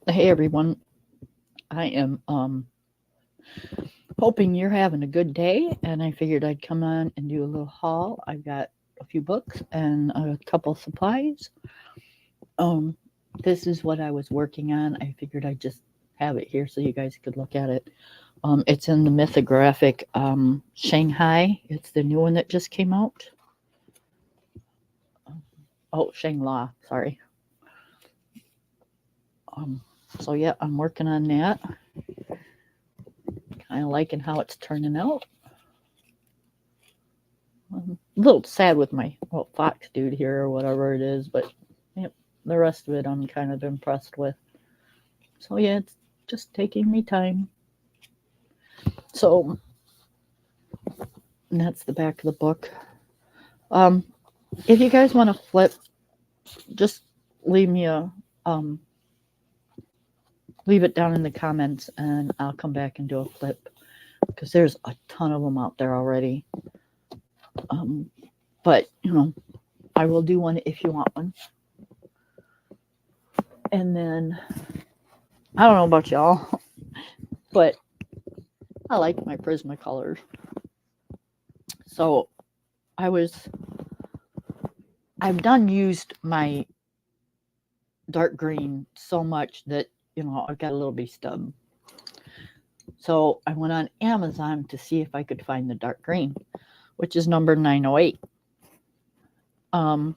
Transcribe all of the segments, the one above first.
Hey everyone, I am hoping you're having a good day, and I figured I'd come on and do a little haul. I've got a few books and a couple supplies. Um, this is what I was working on. I figured I'd just have it here so you guys could look at it. It's in the mythographic Shanghai. It's the new one that just came out. Oh, Shangla, sorry. Um, so yeah, I'm working on that. Kind of liking how it's turning out. A little sad with my fox dude here or whatever it is, but yep, the rest of it I'm kind of impressed with. So yeah, it's just taking me time. So that's the back of the book. Um, if you guys want to flip, just leave me a um, leave it down in the comments, and I'll come back and do a flip because there's a ton of them out there already. Um, but I will do one if you want one. And then I don't know about y'all, but I like my Prismacolors. So I was I've done used my dark green so much that I've got a little bit stub. So I went on Amazon to see if I could find the dark green, which is number 908. Um,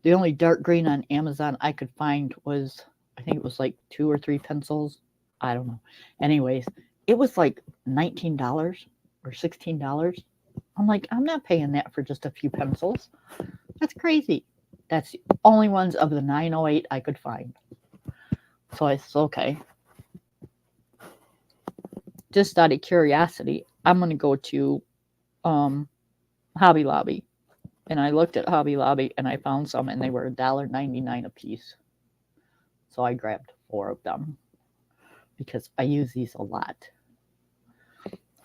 the only dark green on Amazon I could find was, I think it was like 2 or 3 pencils. I don't know. Anyways, it was like $19 or $16. I'm like, I'm not paying that for just a few pencils. That's crazy. That's the only ones of the 908 I could find. So I said, okay, just out of curiosity, I'm going to go to um, Hobby Lobby. And I looked at Hobby Lobby and I found some and they were $1.99 a piece. So I grabbed 4 of them because I use these a lot.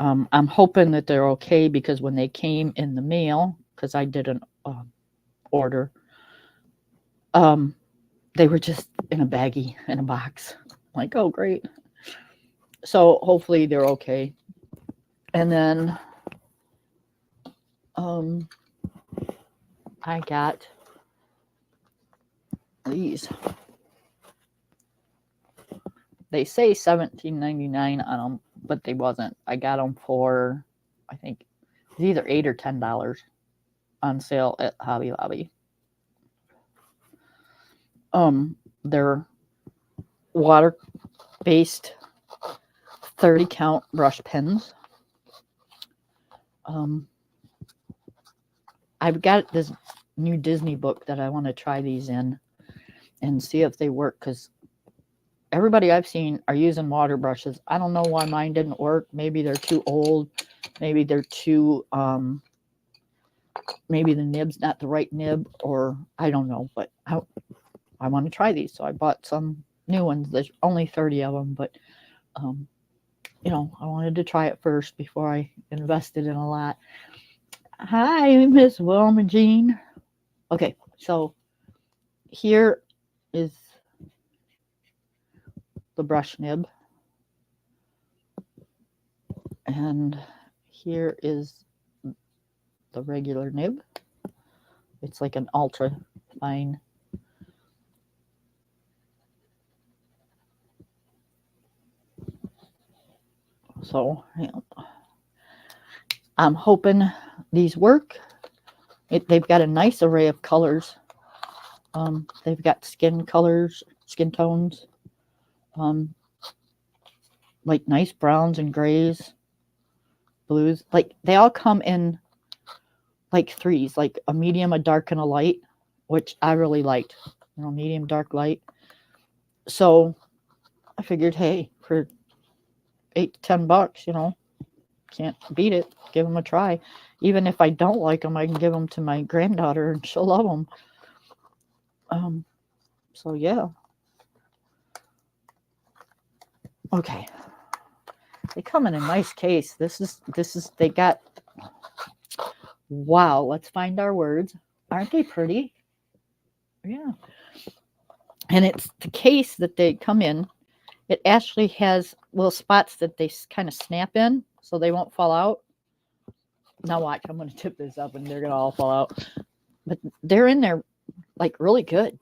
I'm hoping that they're okay because when they came in the mail, because I did an order, um, they were just in a baggie in a box. I'm like, oh, great. So hopefully they're okay. And then um, I got these. They say $17.99 on them, but they wasn't. I got them for, I think, it's either $8 or $10 on sale at Hobby Lobby. They're water based 30 count brush pens. Um, I've got this new Disney book that I want to try these in and see if they work because everybody I've seen are using water brushes. I don't know why mine didn't work. Maybe they're too old. Maybe they're too maybe the nib's not the right nib, or I don't know, but I want to try these. So I bought some new ones. There's only 30 of them, but um, I wanted to try it first before I invested in a lot. Hi, Miss Wilma Jean. Okay, so here is the brush nib, and here is the regular nib. It's like an ultra fine. So I'm hoping these work. They've got a nice array of colors. They've got skin colors, skin tones, um, like nice browns and grays, blues. Like they all come in like threes, like a medium, a dark, and a light, which I really liked. Medium, dark, light. So I figured, hey, for $8 to $10, can't beat it. Give them a try. Even if I don't like them, I can give them to my granddaughter and she'll love them. So yeah. Okay. They come in a nice case. This is they got, wow, let's find our words. Aren't they pretty? Yeah. And it's the case that they come in. It actually has little spots that they kind of snap in so they won't fall out. Now watch, I'm going to tip this up and they're going to all fall out. But they're in there like really good.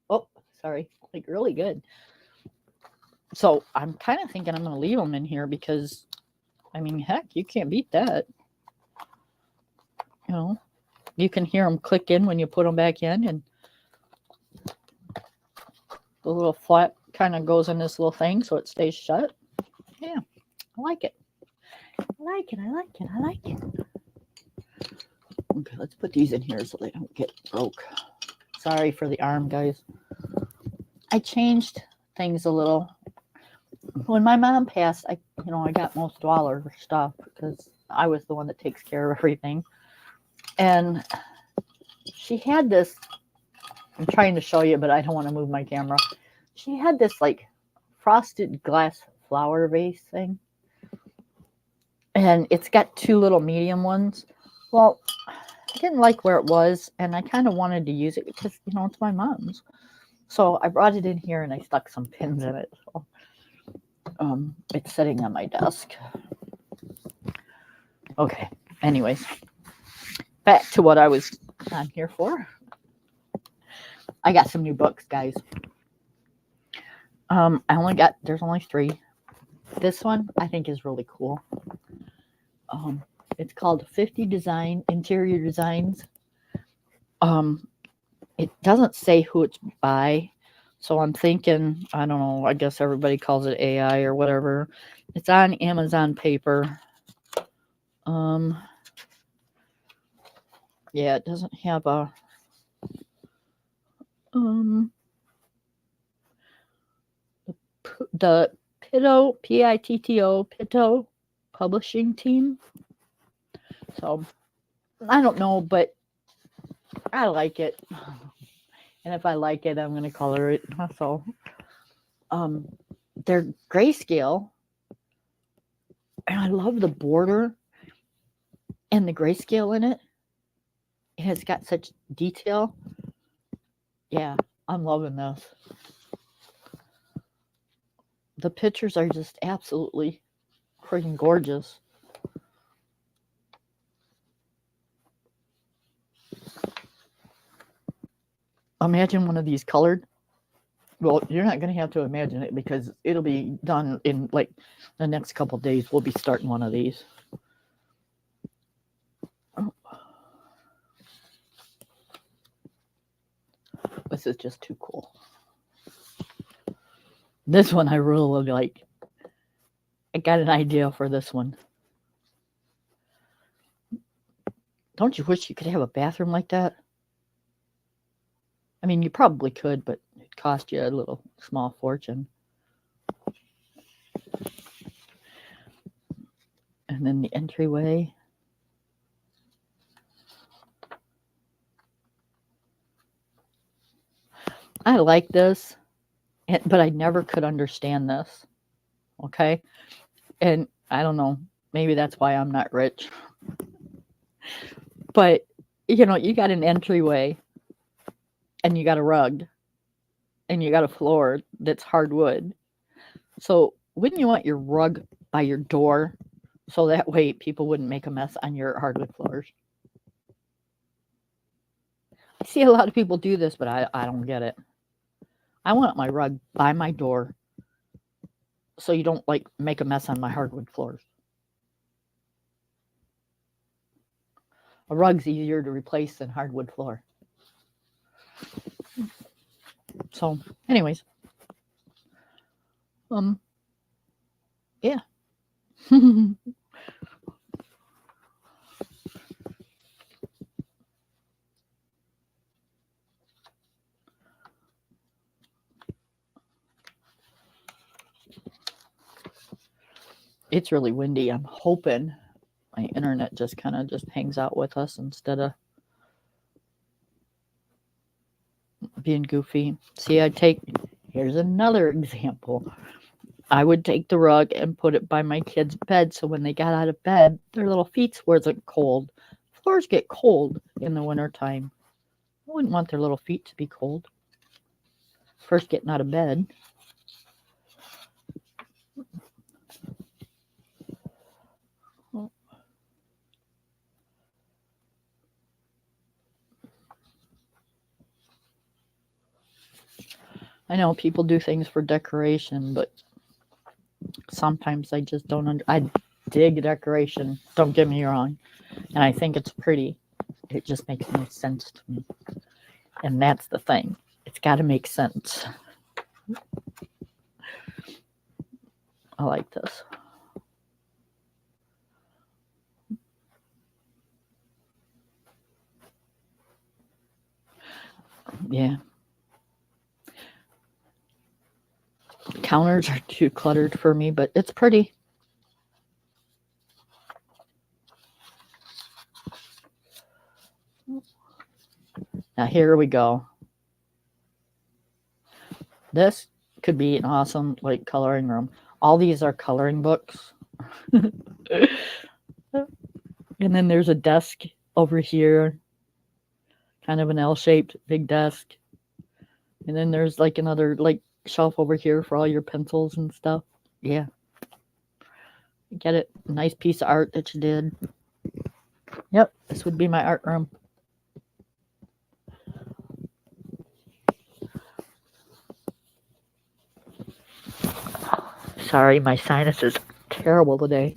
Oh, sorry, like really good. So I'm kind of thinking I'm going to leave them in here because, I mean, heck, you can't beat that. You know, you can hear them click in when you put them back in, and the little flap kind of goes in this little thing so it stays shut. Yeah, I like it. I like it. I like it. I like it. Okay, let's put these in here so they don't get broke. Sorry for the arm, guys. I changed things a little. When my mom passed, I got most of all her stuff because I was the one that takes care of everything. And she had this, I'm trying to show you, but I don't want to move my camera. She had this like frosted glass flower vase thing. And it's got two little medium ones. Well, I didn't like where it was, and I kind of wanted to use it because, it's my mom's. So I brought it in here and I stuck some pins in it. So, it's sitting on my desk. Okay, anyways, back to what I was on here for. I got some new books, guys. There's only 3. This one I think is really cool. It's called 50 Interior Designs. It doesn't say who it's by, so I'm thinking, I don't know, I guess everybody calls it AI or whatever. It's on Amazon Paper. Yeah, it doesn't have a the Pitto, Pitto, Pitto publishing team. So I don't know, but I like it. And if I like it, I'm gonna color it. So they're grayscale. And I love the border and the grayscale in it. It has got such detail. Yeah, I'm loving this. The pictures are just absolutely freaking gorgeous. Imagine one of these colored. Well, you're not going to have to imagine it because it'll be done in like the next couple days. We'll be starting one of these. Oh. This is just too cool. This one I really like. I got an idea for this one. Don't you wish you could have a bathroom like that? I mean, you probably could, but it'd cost you a little small fortune. And then the entryway. I like this, but I never could understand this. Okay? And I don't know, maybe that's why I'm not rich. But, you got an entryway and you got a rug and you got a floor that's hardwood. So wouldn't you want your rug by your door so that way people wouldn't make a mess on your hardwood floors? I see a lot of people do this, but I don't get it. I want my rug by my door so you don't like make a mess on my hardwood floors. A rug's easier to replace than hardwood floor. So, anyways, yeah. It's really windy. I'm hoping my internet just kind of just hangs out with us instead of being goofy. See, here's another example. I would take the rug and put it by my kids' bed so when they got out of bed, their little feet wasn't cold. Floors get cold in the wintertime. I wouldn't want their little feet to be cold. first getting out of bed. I know people do things for decoration, but sometimes I just don't. I dig decoration. Don't get me wrong, and I think it's pretty. It just makes no sense to me, and that's the thing. It's got to make sense. I like this. Yeah. Counters are too cluttered for me, but it's pretty. Now here we go. This could be an awesome like coloring room. All these are coloring books. And then there's a desk over here, kind of an L-shaped big desk. And then there's like another like shelf over here for all your pencils and stuff. Yeah. Get it? Nice piece of art that you did. Yep, this would be my art room. Sorry, my sinus is terrible today.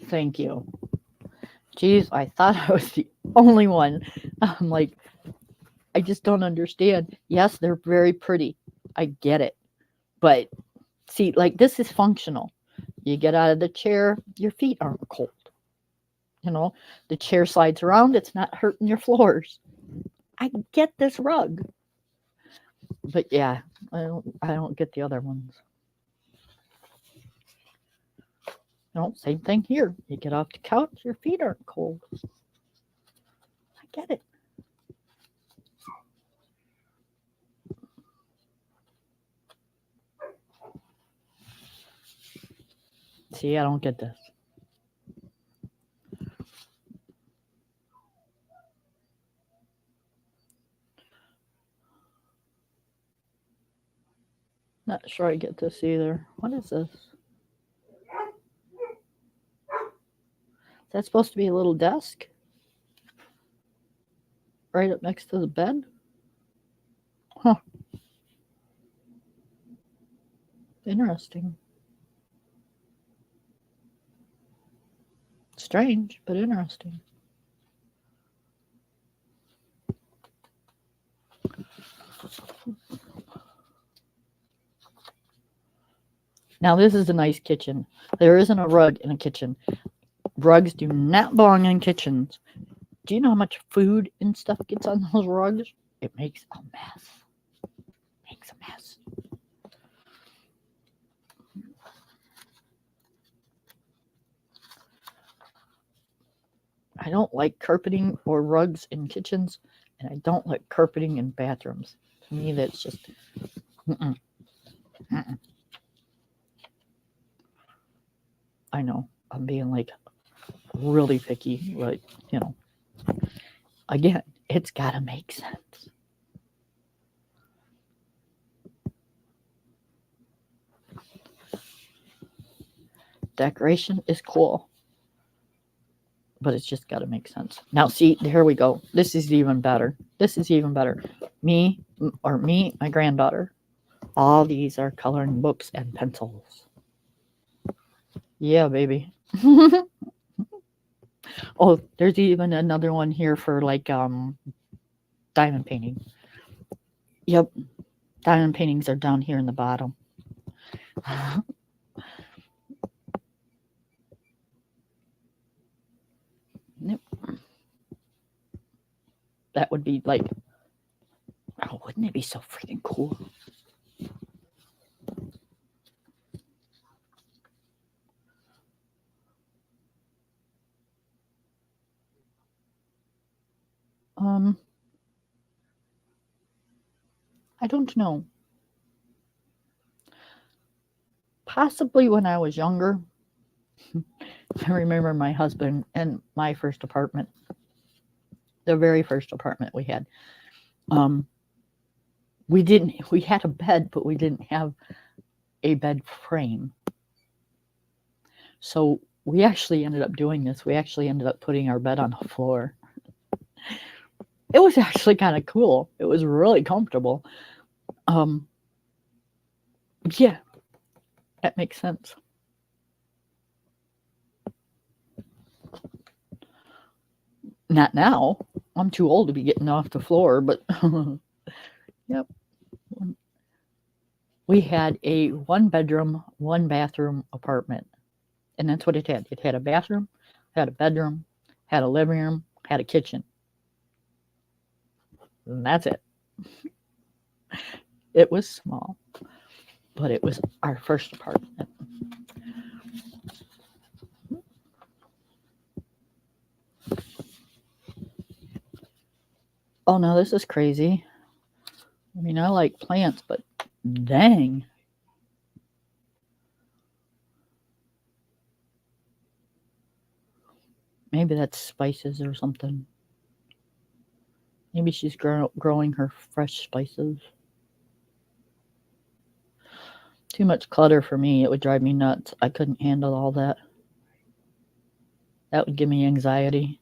Thank you. Geez, I thought I was the only one. I'm like, I just don't understand. Yes, they're very pretty. I get it. But see, like this is functional. You get out of the chair, your feet aren't cold. You know, the chair slides around, it's not hurting your floors. I get this rug. But yeah, I don't get the other ones. No, same thing here. You get off the couch, your feet aren't cold. I get it. See, I don't get this. Not sure I get this either. What is this? Is that supposed to be a little desk? Right up next to the bed? Huh. Interesting. Strange, but interesting. Now, this is a nice kitchen. There isn't a rug in a kitchen. Rugs do not belong in kitchens. Do you know how much food and stuff gets on those rugs? It makes a mess. Makes a mess. I don't like carpeting or rugs in kitchens, and I don't like carpeting in bathrooms. To me, that's just mm-mm. Mm-mm. I know I'm being like really picky, but you know, again, it's gotta make sense. Decoration is cool, but it's just gotta make sense. Now, see, here we go. This is even better. This is even better. Me, my granddaughter. All these are coloring books and pencils. Yeah, baby. Oh, there's even another one here for like diamond painting. Yep. Diamond paintings are down here in the bottom. Yep. That would be like, oh, wouldn't it be so freaking cool? I don't know. Possibly when I was younger. I remember my husband and my first apartment. The very first apartment we had. We had a bed, but we didn't have a bed frame. So we actually ended up doing this. We actually ended up putting our bed on the floor. It was actually kind of cool. It was really comfortable. Yeah, that makes sense. Not now. I'm too old to be getting off the floor, but yep. We had a 1 bedroom, 1 bathroom apartment. And that's what it had. It had a bathroom, had a bedroom, had a living room, had a kitchen. And that's it. It was small, but it was our first apartment. Oh no, this is crazy. I mean, I like plants, but dang. Maybe that's spices or something. Maybe she's growing her fresh spices. Too much clutter for me. It would drive me nuts. I couldn't handle all that. That would give me anxiety.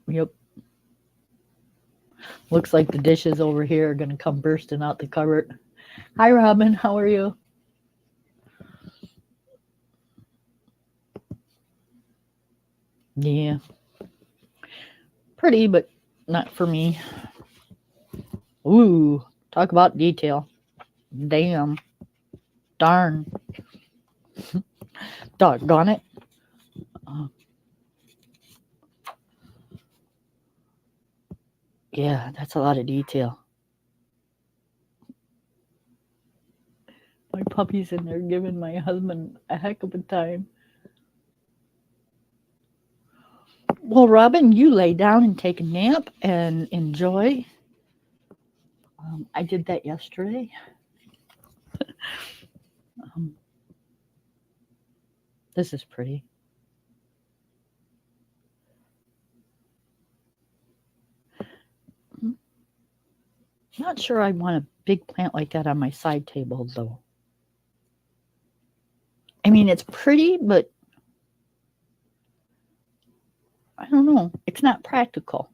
Yep. Looks like the dishes over here are going to come bursting out the cupboard. Hi, Robin. How are you? Yeah. Pretty, but not for me. Ooh, talk about detail. Damn. Darn. Doggone it. Yeah, that's a lot of detail. My puppy's in there giving my husband a heck of a time. Well, Robin, you lay down and take a nap and enjoy. I did that yesterday. This is pretty. Not sure I want a big plant like that on my side table, though. I mean, it's pretty, but I don't know. It's not practical.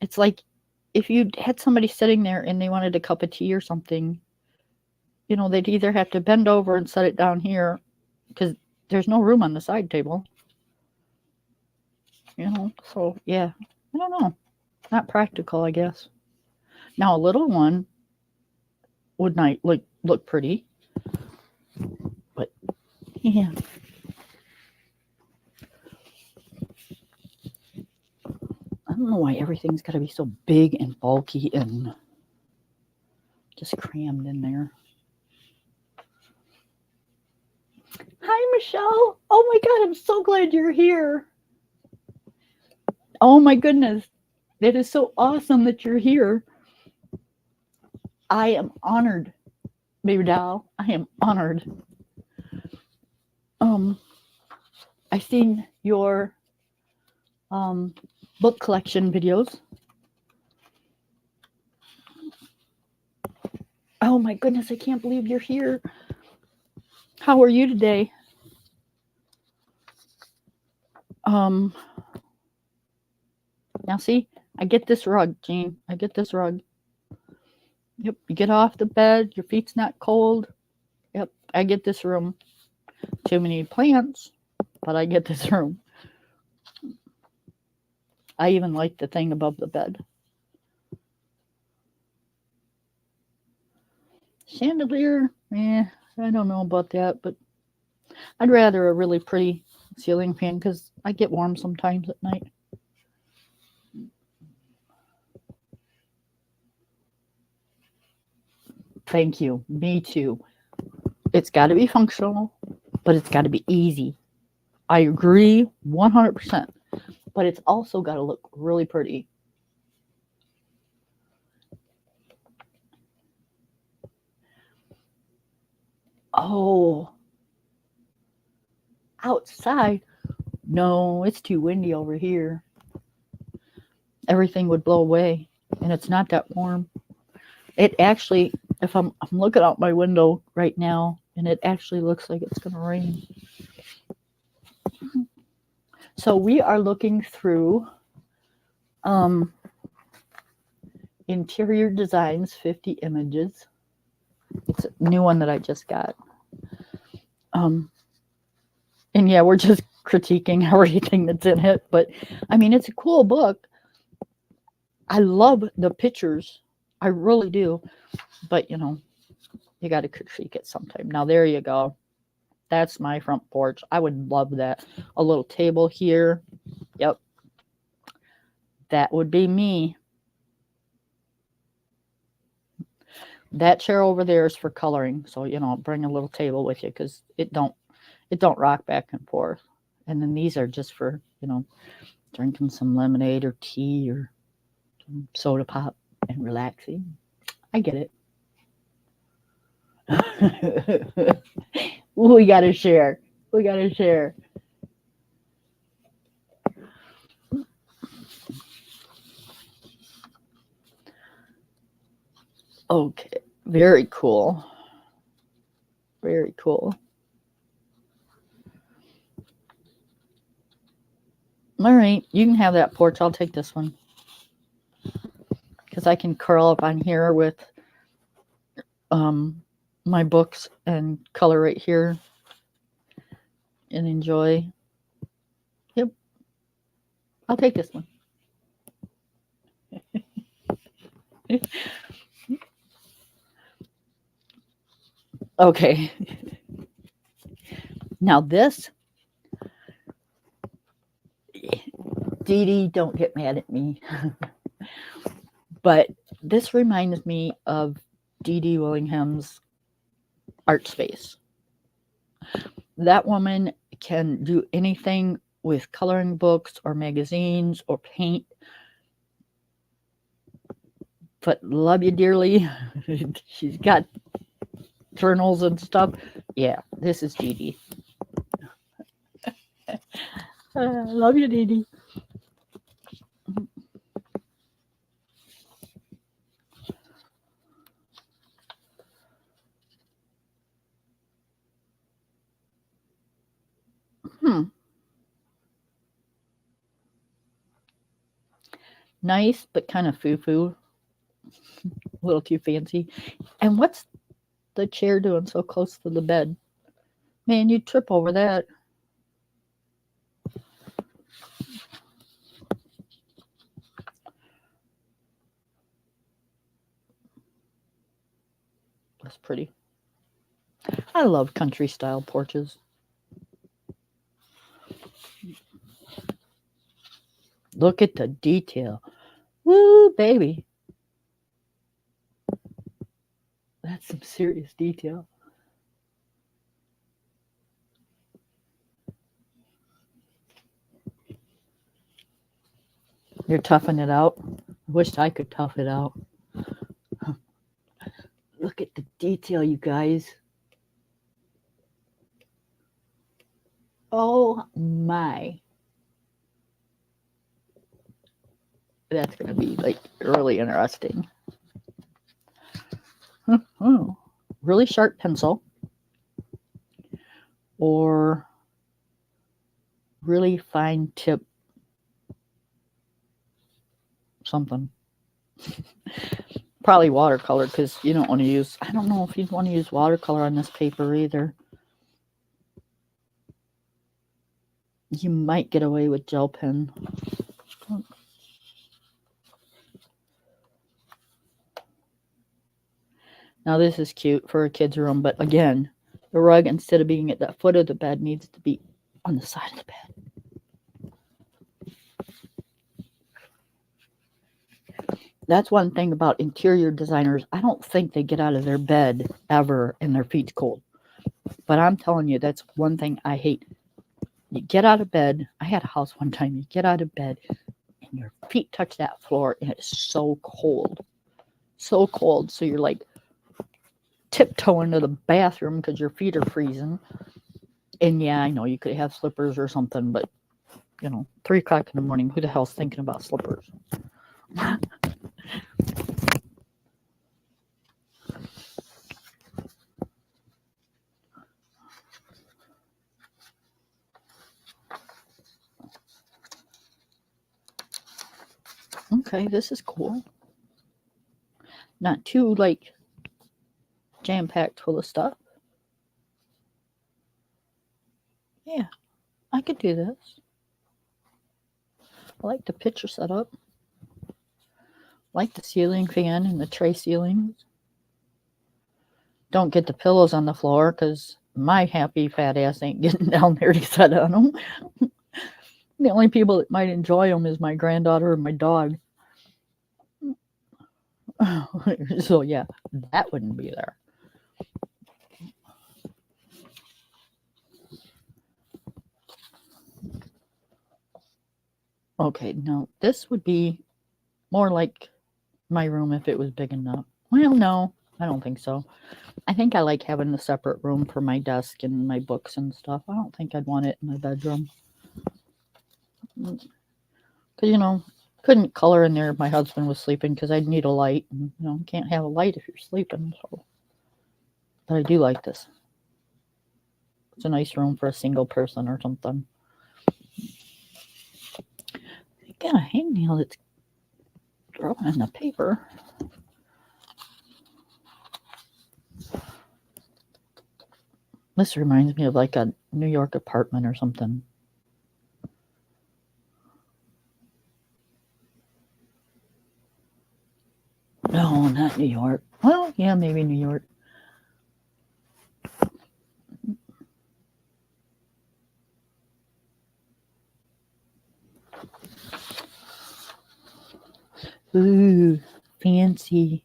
It's like if you had somebody sitting there and they wanted a cup of tea or something, they'd either have to bend over and set it down here because there's no room on the side table. So yeah, I don't know. Not practical, I guess. Now a little one would not look pretty, but yeah. I don't know why everything's got to be so big and bulky and just crammed in there. Hi, Michelle. Oh my God, I'm so glad you're here. Oh my goodness. It is so awesome that you're here. I am honored, baby doll. I am honored. I've seen your book collection videos. Oh my goodness, I can't believe you're here. How are you today? Now see, I get this rug, Jean. I get this rug. Yep, you get off the bed, your feet's not cold. Yep, I get this room. Too many plants, but I get this room. I even like the thing above the bed. Chandelier, I don't know about that, but I'd rather a really pretty ceiling fan because I get warm sometimes at night. Thank you. Me too. It's got to be functional, but it's got to be easy. I agree 100%, but it's also got to look really pretty. Oh, outside, no, it's too windy over here. Everything would blow away, and it's not that warm. It actually, if I'm looking out my window right now, and it actually looks like it's going to rain. So we are looking through Interior Designs 50 Images. It's a new one that I just got. And yeah, we're just critiquing everything that's in it. But I mean, it's a cool book. I love the pictures. I really do. But, you know, you got to critique it sometime. Now, there you go. That's my front porch. I would love that. A little table here. Yep. That would be me. That chair over there is for coloring. So, you know, bring a little table with you because it don't rock back and forth. And then these are just for, you know, drinking some lemonade or tea or some soda pop and relaxing. I get it. We got to share. We got to share. Okay. Very cool. Very cool. All right. You can have that porch. I'll take this one. Because I can curl up on here with my books and color right here and enjoy. Yep. I'll take this one. Okay. Now this, Dee Dee, don't get mad at me. But this reminds me of Dee Dee Willingham's art space. That woman can do anything with coloring books or magazines or paint. But love you dearly. She's got journals and stuff. Yeah, this is Dee Dee. Love you, Dee Dee. Nice, but kind of foo-foo. A little too fancy. And what's the chair doing so close to the bed? Man, you'd trip over that. That's pretty. I love country style porches. Look at the detail. Woo, baby. That's some serious detail. You're toughing it out. I wish I could tough it out. Look at the detail, you guys. Oh my. That's going to be like really interesting. Really sharp pencil. Or really fine tip something. Probably watercolor because you don't want to use, I don't know if you'd want to use watercolor on this paper either. You might get away with gel pen. Now this is cute for a kid's room, but again, the rug, instead of being at the foot of the bed, needs to be on the side of the bed. That's one thing about interior designers. I don't think they get out of their bed ever and their feet's cold. But I'm telling you, that's one thing I hate. You get out of bed. I had a house one time. You get out of bed and your feet touch that floor and it's so cold. So cold. So you're like tiptoeing to the bathroom because your feet are freezing. And yeah, I know you could have slippers or something, but 3 o'clock in the morning, who the hell's thinking about slippers? Okay, this is cool. Not too like jam-packed full of stuff. Yeah, I could do this. I like the picture setup. I like the ceiling fan and the tray ceilings. Don't get the pillows on the floor because my happy fat ass ain't getting down there to sit on them. The only people that might enjoy them is my granddaughter and my dog. So yeah, that wouldn't be there. Okay, no, this would be more like my room if it was big enough. Well, no, I don't think so. I think I like having a separate room for my desk and my books and stuff. I don't think I'd want it in my bedroom. Because, couldn't color in there if my husband was sleeping because I'd need a light. And, you can't have a light if you're sleeping. So, but I do like this. It's a nice room for a single person or something. I got a hangnail that's drawing on the paper. This reminds me of like a New York apartment or something. No, not New York. Well, yeah, maybe New York. Ooh, fancy.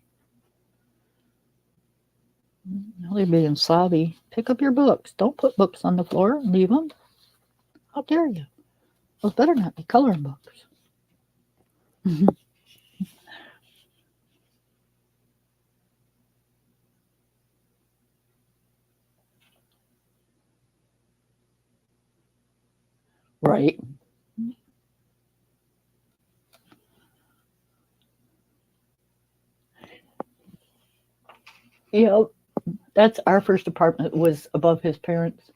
Now they're being sloppy. Pick up your books. Don't put books on the floor and leave them. How dare you? Those better not be coloring books. Right. Yep. That's our first apartment was above his parents.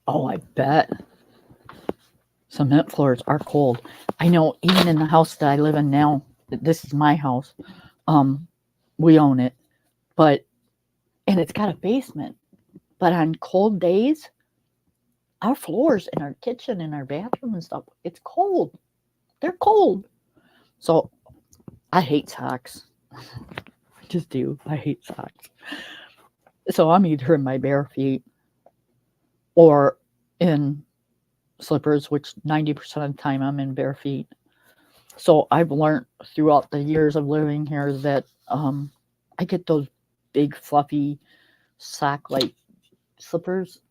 Oh, I bet. Cement floors are cold. I know even in the house that I live in now, this is my house. We own it. And it's got a basement. But on cold days, our floors in our kitchen and our bathroom and stuff, it's cold. They're cold. So I hate socks. I just do. I hate socks. So I'm either in my bare feet or in slippers, which 90% of the time I'm in bare feet. So I've learned throughout the years of living here that I get those big fluffy sock-like slippers,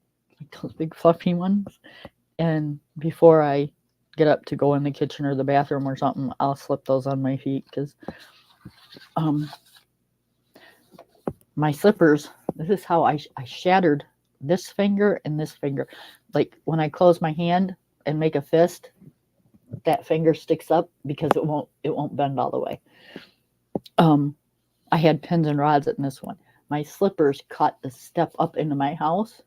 like those big fluffy ones. And before I get up to go in the kitchen or the bathroom or something, I'll slip those on my feet because my slippers, this is how I shattered this finger and this finger. Like when I close my hand and make a fist, that finger sticks up because it won't bend all the way. I had pins and rods in this one. My slippers caught the step up into my house,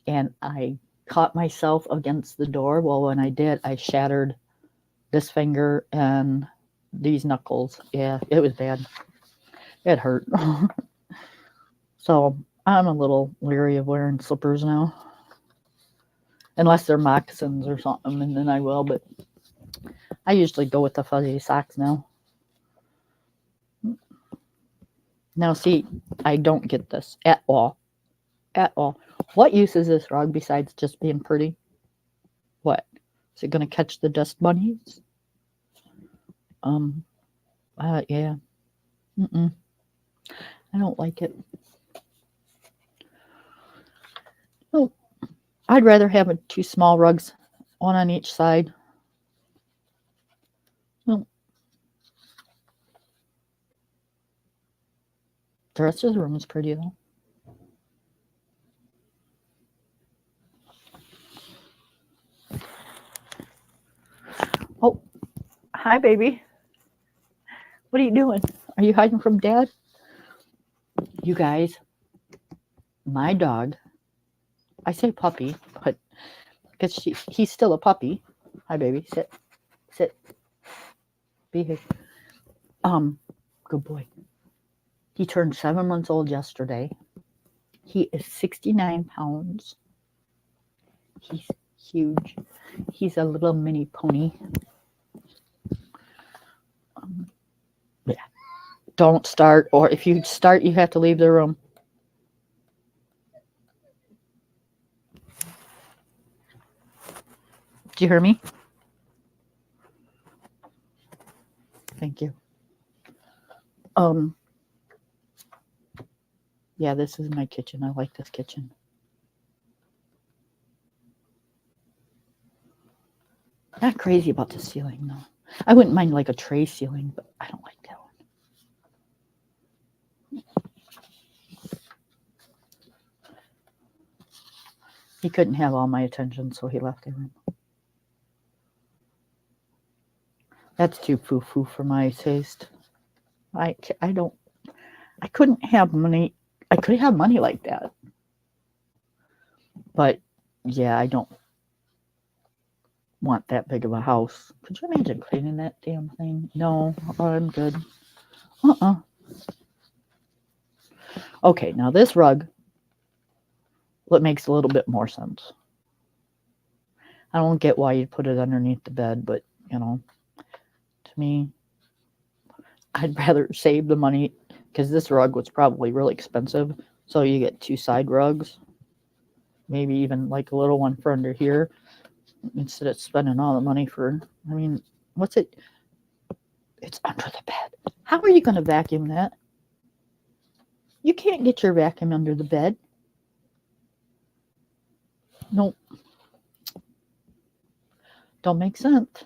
and I caught myself against the door. Well, when I did, I shattered this finger and these knuckles. Yeah, it was bad. It hurt. So I'm a little leery of wearing slippers now. Unless they're moccasins or something, and then I will, but I usually go with the fuzzy socks now. Now, see, I don't get this at all. At all. What use is this rug besides just being pretty? What? Is it going to catch the dust bunnies? Yeah. I don't like it. Oh, I'd rather have two small rugs, one on each side. Well, The rest of the room is pretty though. Oh, hi, baby. What are you doing? Are you hiding from Dad? You guys, my dog, I say puppy, but because he's still a puppy. Hi, baby. Sit. Sit. Be here. Good boy. He turned 7 months old yesterday. He is 69 pounds. He's huge. He's a little mini pony. Yeah. Don't start, or if you start, you have to leave the room. Do you hear me? Thank you. Yeah, this is my kitchen. I like this kitchen. Not crazy about the ceiling though. I wouldn't mind like a tray ceiling, but I don't like that one. He couldn't have all my attention, so he left the room. That's too foo-foo for my taste. I couldn't have money. I could have money like that. But yeah, I don't want that big of a house. Could you imagine cleaning that damn thing? No, I'm good. Okay, now this rug, it makes a little bit more sense. I don't get why you put it underneath the bed, but you know, to me, I'd rather save the money because this rug was probably really expensive. So you get 2 side rugs, maybe even like a little one for under here, instead of spending all the money for, I mean, what's it? It's under the bed. How are you going to vacuum that? You can't get your vacuum under the bed. Nope. Don't make sense.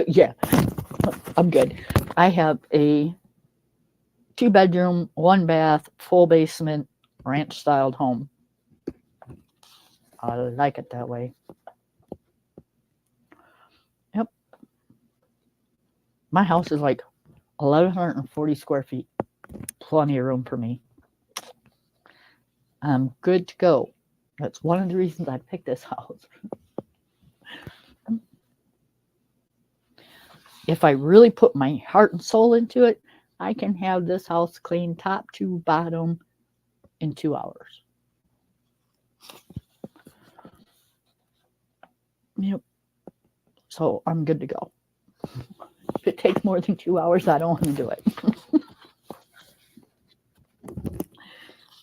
Yeah, I'm good. I have a 2-bedroom, 1 bath, full basement, ranch styled home. I like it that way. Yep. My house is like 1,140 square feet. Plenty of room for me. I'm good to go. That's one of the reasons I picked this house. If I really put my heart and soul into it, I can have this house clean top to bottom in 2 hours. Yep. So I'm good to go. If it takes more than 2 hours, I don't want to do it.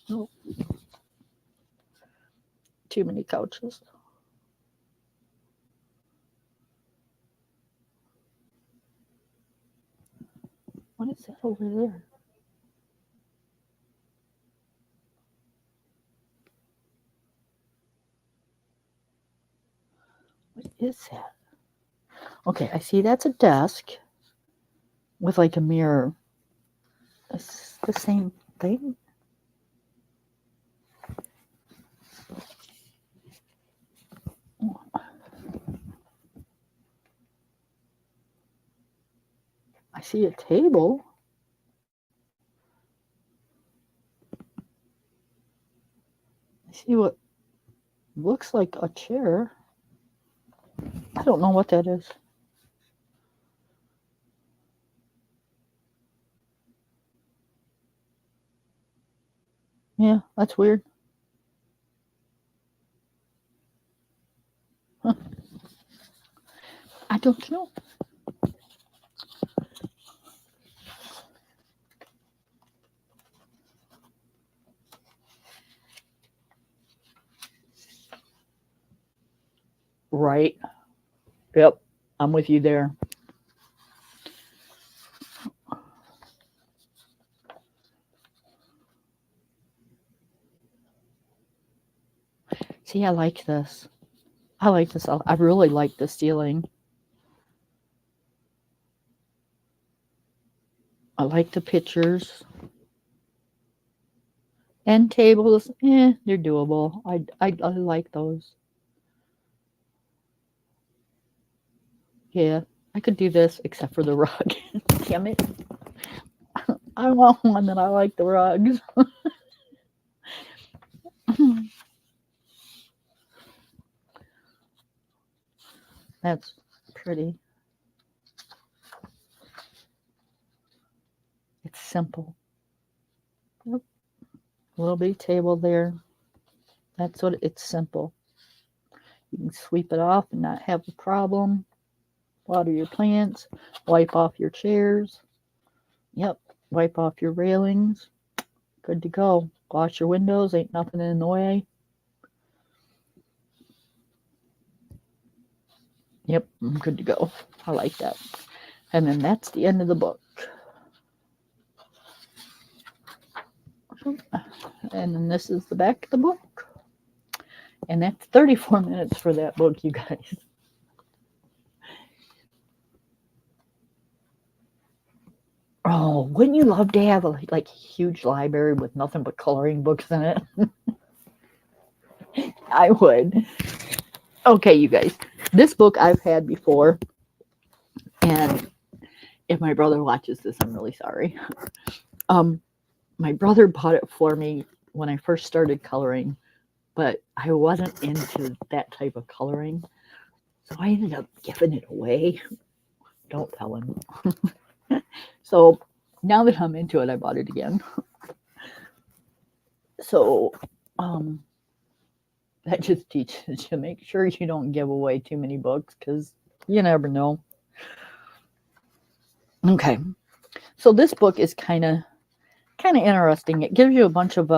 Nope. Too many couches. What is that over there? What is that? Okay, I see that's a desk with like a mirror. It's the same thing. I see a table. I see what looks like a chair. I don't know what that is. Yeah, that's weird. Huh. I don't know. Right. Yep. I'm with you there. See, I like this. I like this. I really like the ceiling. I like the pictures. End tables, they're doable. I like those. Yeah, I could do this except for the rug. Damn it. I want one that I like the rugs. That's pretty. It's simple. Yep. A little bitty table there. That's what it's simple. You can sweep it off and not have a problem. Water your plants. Wipe off your chairs. Yep. Wipe off your railings. Good to go. Wash your windows. Ain't nothing in the way. Yep. I'm good to go. I like that. And then that's the end of the book. And then this is the back of the book. And that's 34 minutes for that book, you guys. Oh, wouldn't you love to have a like huge library with nothing but coloring books in it? I would. Okay, you guys. This book I've had before. And if my brother watches this, I'm really sorry. My brother bought it for me when I first started coloring, but I wasn't into that type of coloring. So I ended up giving it away. Don't tell him. So now that I'm into it, I bought it again. So that just teaches you, make sure you don't give away too many books because you never know. Okay, so this book is kind of interesting. It gives you a bunch of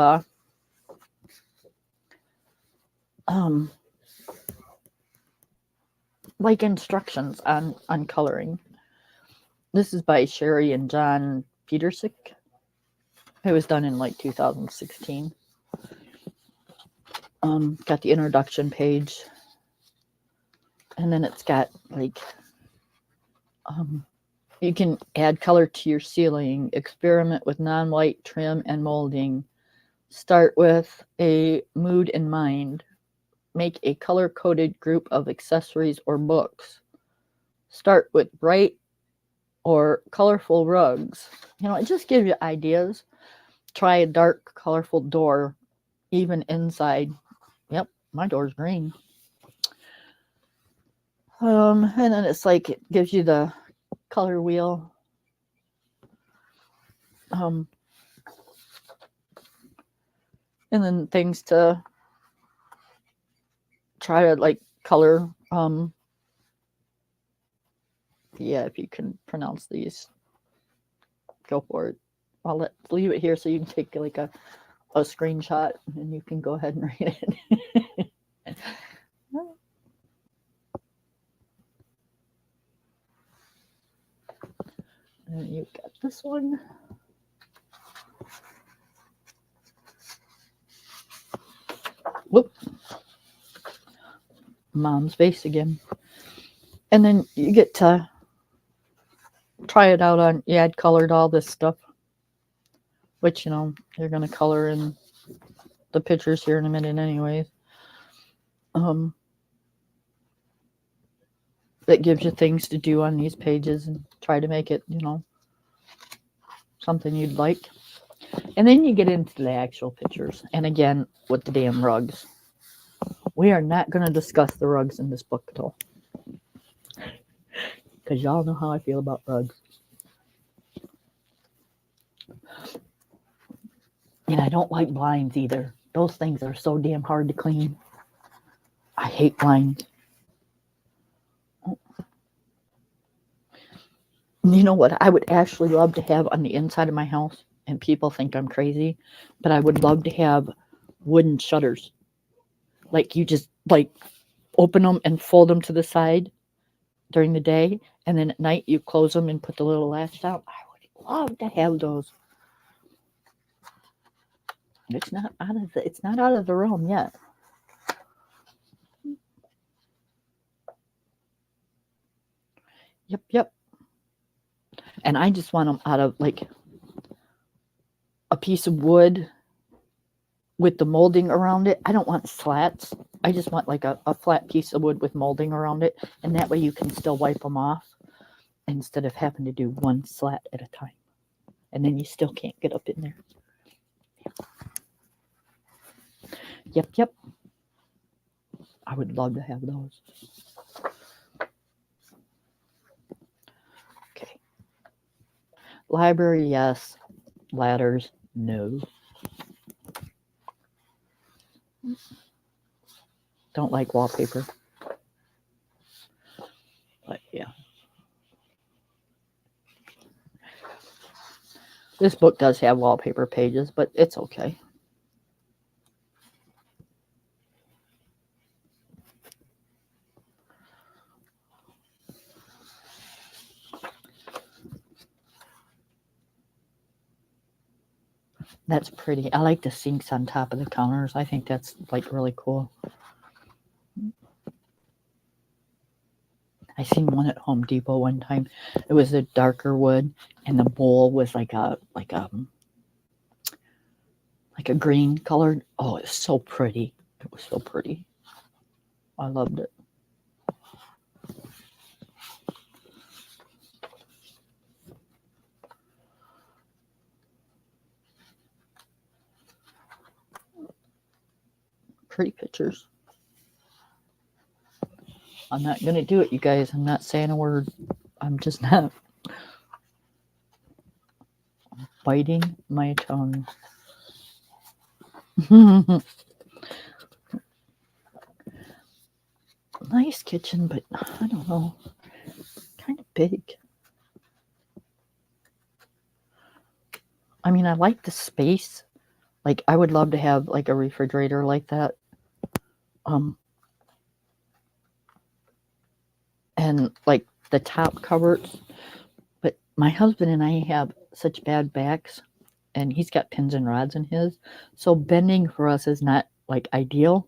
like instructions on coloring. This is by Sherry and John Petersick. It was done in like 2016. Got the introduction page, and then it's got like you can add color to your ceiling, experiment with non-white trim and molding, start with a mood in mind, make a color-coded group of accessories or books, start with bright or colorful rugs. You know, it just gives you ideas. Try a dark, colorful door, even inside. Yep, my door's green. And then it's like it gives you the color wheel. And then things to try to like color. Yeah, if you can pronounce these, go for it. I'll leave it here so you can take like a screenshot and you can go ahead and read it. And you got this one. Whoop. Mom's vase again. And then you get to try it out on, yeah, I'd colored all this stuff, which, you know, you're going to color in the pictures here in a minute anyways. That gives you things to do on these pages and try to make it, you know, something you'd like. And then you get into the actual pictures. And again, with the damn rugs. We are not going to discuss the rugs in this book at all. Because y'all know how I feel about rugs. And I don't like blinds either. Those things are so damn hard to clean. I hate blinds. You know what I would actually love to have on the inside of my house? And people think I'm crazy. But I would love to have wooden shutters. Like you just like open them and fold them to the side during the day. And then at night you close them and put the little latch down. I would love to have those. It's not out of the realm yet. Yep. And I just want them out of like a piece of wood with the molding around it. I don't want slats. I just want like a flat piece of wood with molding around it. And that way you can still wipe them off instead of having to do one slat at a time. And then you still can't get up in there. Yep. I would love to have those. Okay. Library, yes. Ladders, no. Don't like wallpaper. But yeah. This book does have wallpaper pages, but it's okay. That's pretty. I like the sinks on top of the counters. I think that's like really cool. I seen one at Home Depot one time. It was a darker wood, and the bowl was like a green colored. Oh, it's so pretty. It was so pretty. I loved it. Pretty pictures. I'm not gonna do it, you guys. I'm not saying a word. I'm just not. Biting my tongue. Nice kitchen, but I don't know. Kind of big. I mean, I like the space. Like, I would love to have like a refrigerator like that. And like the top cupboards. But my husband and I have such bad backs, and he's got pins and rods in his. So bending for us is not like ideal.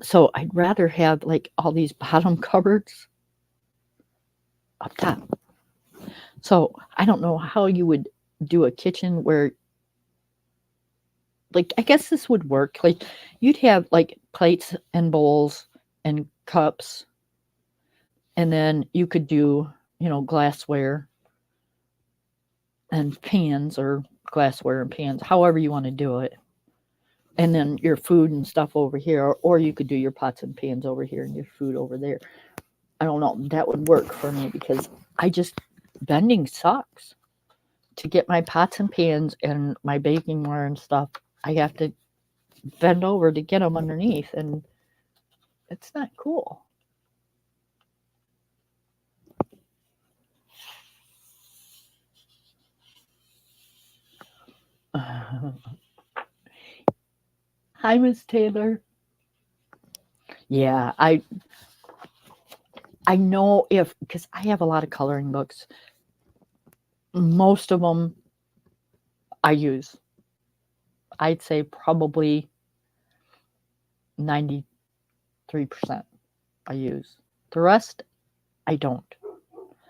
So I'd rather have like all these bottom cupboards up top. So I don't know how you would do a kitchen where, like, I guess this would work. Like, you'd have like plates and bowls and cups, and then you could do, glassware and pans, or glassware and pans, however you want to do it. And then your food and stuff over here, or you could do your pots and pans over here and your food over there. I don't know. That would work for me because bending sucks. To get my pots and pans and my baking ware and stuff, I have to bend over to get them underneath, and it's not cool. Hi, Miss Taylor. Yeah, I know, because I have a lot of coloring books. Most of them I use. I'd say probably 93% I use. The rest, I don't.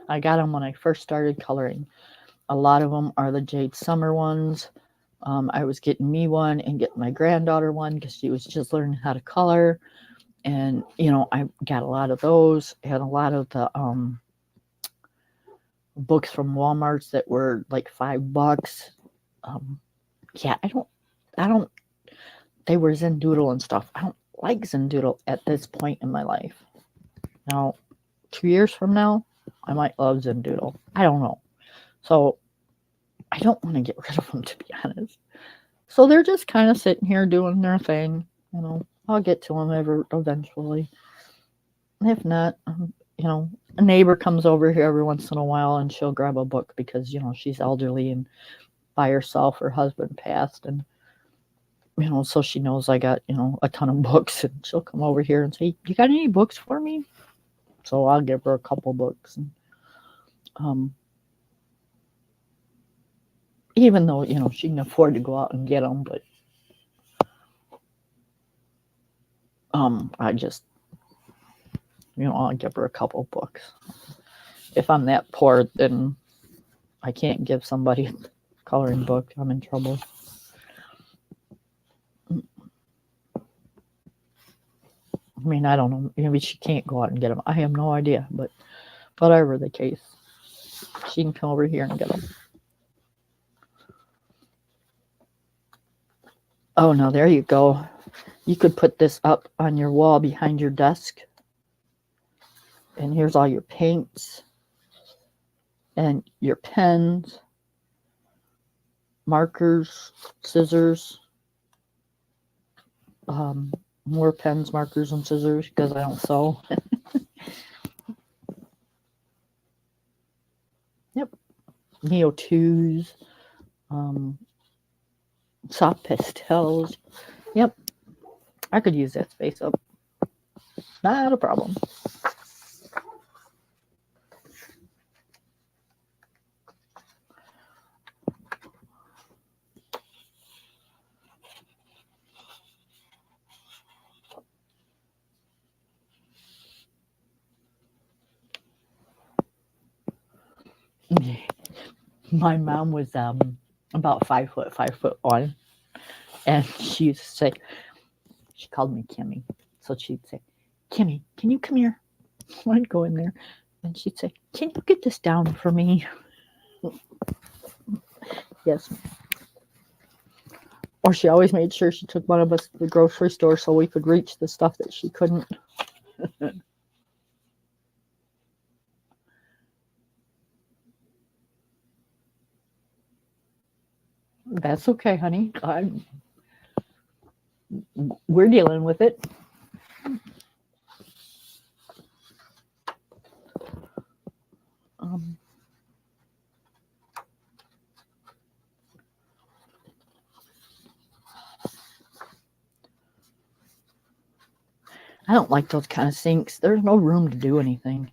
I got them when I first started coloring. A lot of them are the Jade Summer ones. I was getting me one and getting my granddaughter one because she was just learning how to color. And, I got a lot of those, and a lot of the books from Walmart's that were like $5. Yeah, I don't, they were Zendoodle and stuff. I don't like Zendoodle at this point in my life. Now, 2 years from now, I might love Zendoodle. I don't know. So, I don't want to get rid of them, to be honest. So they're just kind of sitting here doing their thing. I'll get to them eventually. If not, a neighbor comes over here every once in a while and she'll grab a book because, she's elderly and by herself. Her husband passed, and, so she knows I got, a ton of books, and she'll come over here and say, "You got any books for me?" So I'll give her a couple books. And, even though, she can afford to go out and get them, but I just, I'll give her a couple books. if I'm that poor, then I can't give somebody a coloring book. I'm in trouble. I mean, I don't know. Maybe she can't go out and get them. I have no idea. But whatever the case, she can come over here and get them. Oh, no, there you go. You could put this up on your wall behind your desk. And here's all your paints and your pens, markers, scissors, more pens, markers, and scissors because I don't sew. Yep. Neo 2s, soft pastels. Yep. I could use that space up. Not a problem. My mom was about 5'1", and she used to say, she called me Kimmy, so she'd say, "Kimmy, can you come here?" I'd go in there, and she'd say, "Can you get this down for me?" Yes. Or she always made sure she took one of us to the grocery store so we could reach the stuff that she couldn't. That's okay, honey. We're dealing with it. I don't like those kind of sinks. There's no room to do anything.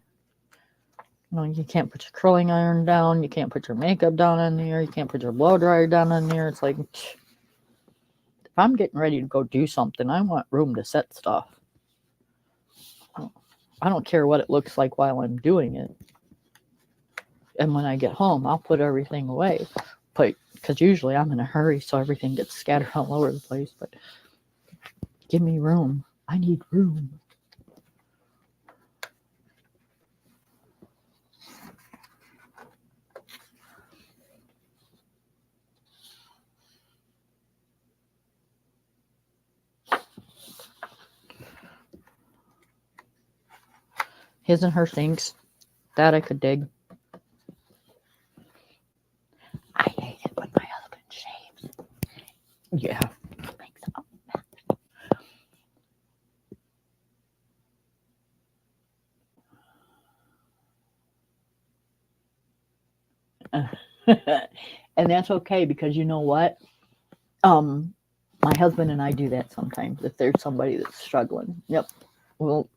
You know, you can't put your curling iron down. You can't put your makeup down in there. You can't put your blow dryer down in there. It's like, if I'm getting ready to go do something, I want room to set stuff. I don't care what it looks like while I'm doing it. And when I get home, I'll put everything away. Because usually I'm in a hurry, so everything gets scattered all over the place. But give me room. I need room. His and her sinks. That I could dig. I hate it when my husband shaves. Yeah. It makes a mess. And that's okay because you know what? My husband and I do that sometimes if there's somebody that's struggling. Yep. Well,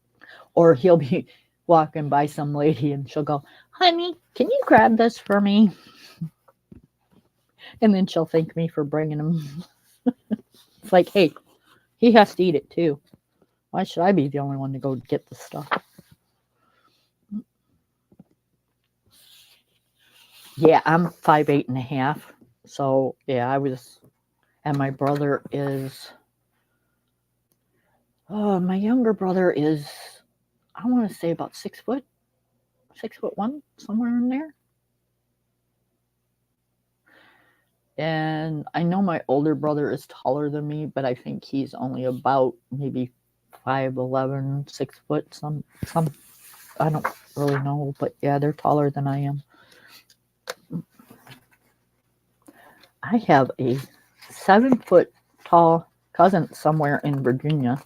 or he'll be walking by some lady and she'll go, "Honey, can you grab this for me?" And then she'll thank me for bringing him. It's like, hey, he has to eat it too. Why should I be the only one to go get the stuff? Yeah, I'm 5'8.5". So yeah, I was, and my brother is, my younger brother is, I want to say about 6 foot, 6'1", somewhere in there. And I know my older brother is taller than me, but I think he's only about maybe 5'11", 6 foot. Some I don't really know, but yeah, they're taller than I am. I have a 7 foot tall cousin somewhere in Virginia.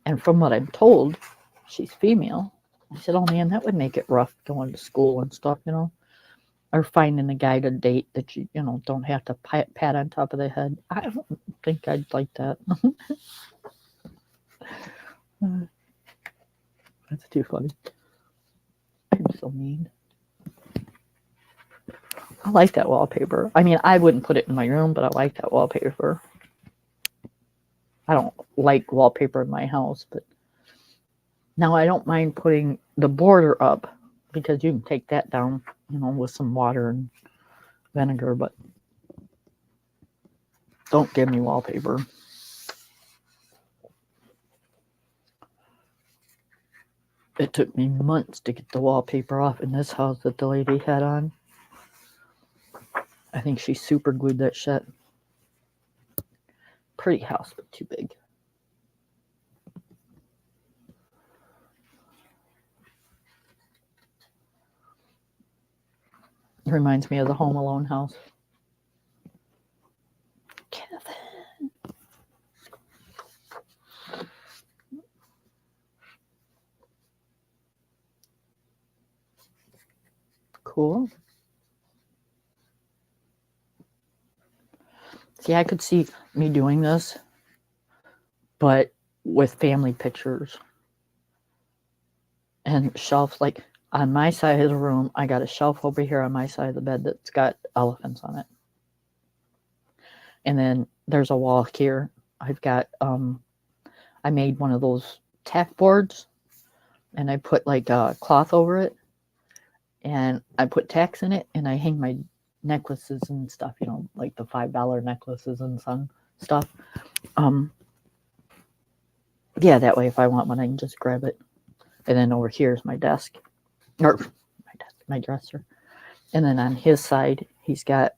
And from what I'm told, she's female. I said, "Oh man, that would make it rough going to school and stuff, you know, or finding a guy to date that you know, don't have to pat on top of the head." I don't think I'd like that. That's too funny. I'm so mean. I like that wallpaper. I mean, I wouldn't put it in my room, but I like that wallpaper. I don't like wallpaper in my house, but now I don't mind putting the border up because you can take that down, with some water and vinegar, but don't give me wallpaper. It took me months to get the wallpaper off in this house that the lady had on. I think she super glued that shut. Pretty house, but too big. It reminds me of the Home Alone house. Kevin. Cool. See, I could see me doing this, but with family pictures and shelves. Like on my side of the room, I got a shelf over here on my side of the bed that's got elephants on it. And then there's a wall here. I've got, I made one of those tack boards and I put like a cloth over it and I put tacks in it and I hang my necklaces and stuff, like the $5 necklaces and some stuff. Yeah, that way if I want one, I can just grab it. And then over here is my desk, or my dresser. And then on his side, he's got,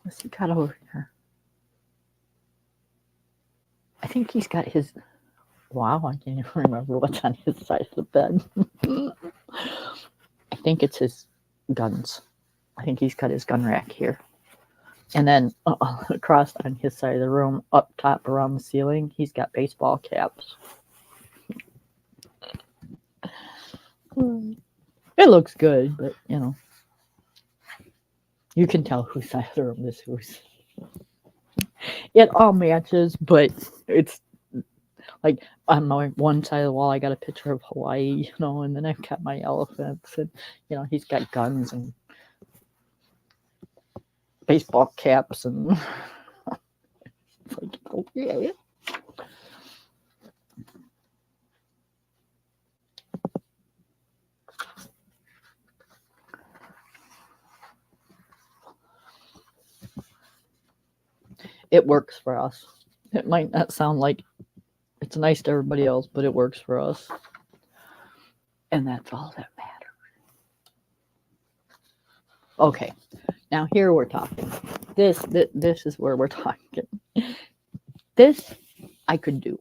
what's he got over here? I think he's got his, wow, I can't even remember what's on his side of the bed. I think it's his guns. I think he's got his gun rack here. And then across on his side of the room, up top around the ceiling, he's got baseball caps. It looks good, but you can tell whose side of the room is whose. It all matches, but it's like on my one side of the wall, I got a picture of Hawaii, and then I've got my elephants, and he's got guns and baseball caps, and it's like, okay. It works for us. It might not sound like it's nice to everybody else, but it works for us. And that's all that matters. Okay, now here we're talking. This is where we're talking. This I could do.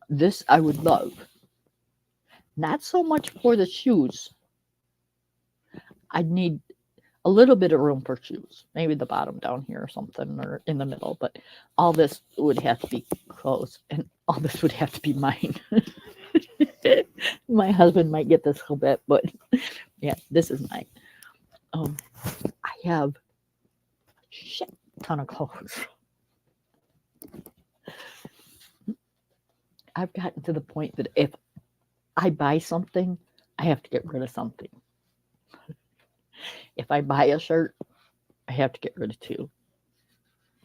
This I would love. Not so much for the shoes. I'd need a little bit of room for shoes. Maybe the bottom down here or something, or in the middle. But all this would have to be clothes, and all this would have to be mine. My husband might get this a little bit, but yeah, this is mine. I have a shit ton of clothes. I've gotten to the point that if I buy something, I have to get rid of something. If I buy a shirt, I have to get rid of two.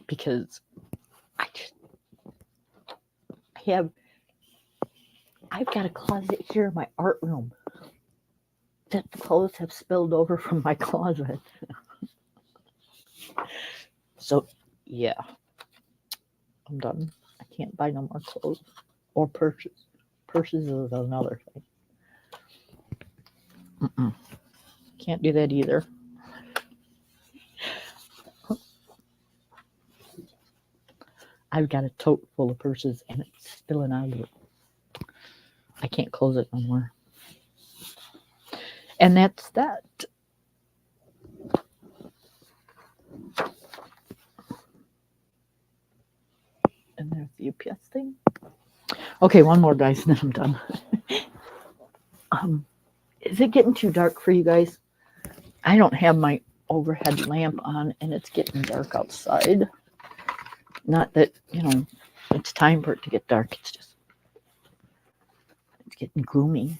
Because I've got a closet here in my art room that the clothes have spilled over from my closet. So, yeah, I'm done. I can't buy no more clothes or purses. Purses is another thing. Can't do that either. I've got a tote full of purses and it's spilling out of it. I can't close it no more. And that's that. And there's the UPS thing. Okay, one more, guys, and then I'm done. Is it getting too dark for you guys? I don't have my overhead lamp on and it's getting dark outside. Not that, it's time for it to get dark. It's just, it's getting gloomy.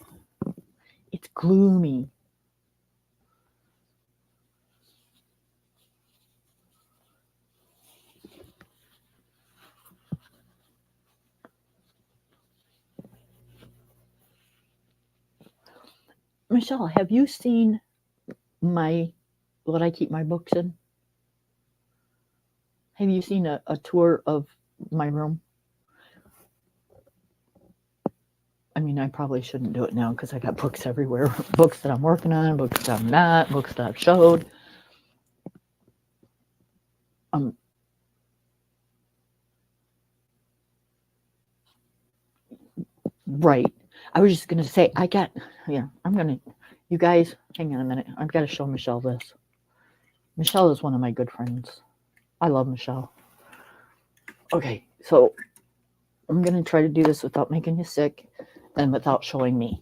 It's gloomy. Michelle, have you seen what I keep my books in? Have you seen a tour of my room? I mean, I probably shouldn't do it now because I got books everywhere. Books that I'm working on, books that I'm not, books that I've showed. Um, right. I was just gonna say you guys, hang on a minute. I've got to show Michelle this. Michelle is one of my good friends. I love Michelle. Okay, so I'm gonna try to do this without making you sick and without showing me.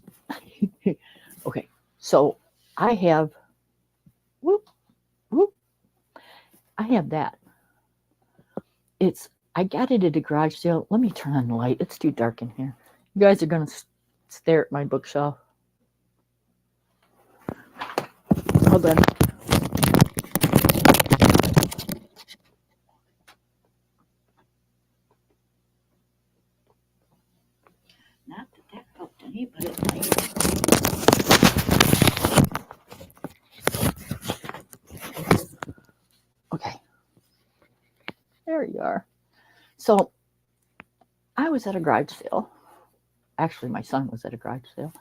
Okay, so I have whoop, whoop, I have that. I got it at a garage sale. Let me turn on the light. It's too dark in here. You guys are gonna stare at my bookshelf. Hold on. Not that helped any, but it might. Okay. There you are. So I was at a garage sale. Actually, my son was at a garage sale.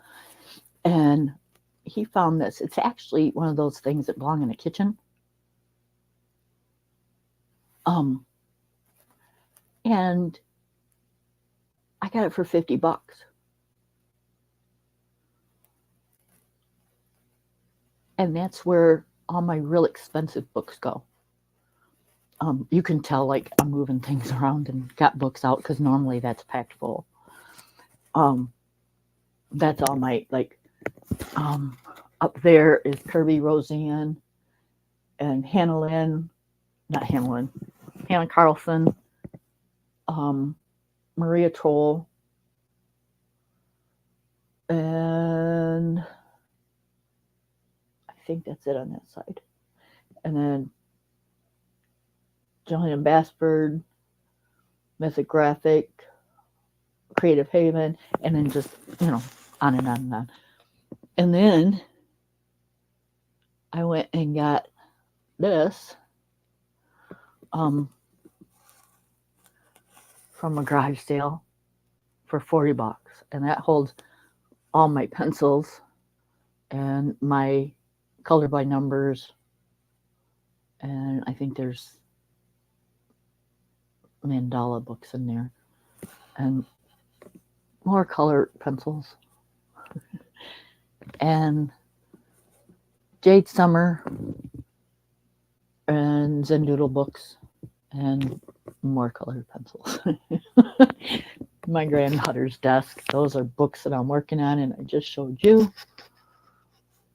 And he found this. It's actually one of those things that belong in the kitchen. And I got it for $50. And that's where all my real expensive books go. You can tell like I'm moving things around and got books out because normally that's packed full. That's all my up there is Kirby Roseanne and Hannah Carlson, Maria Troll, and I think that's it on that side. And then Julian Bassford, Mythographic, Creative Haven, and then just, on and on and on. And then I went and got this from a garage sale for $40. And that holds all my pencils and my color by numbers. And I think there's mandala books in there. And more color pencils. And Jade Summer and Zendoodle books and more colored pencils. My granddaughter's desk. Those are books that I'm working on and I just showed you.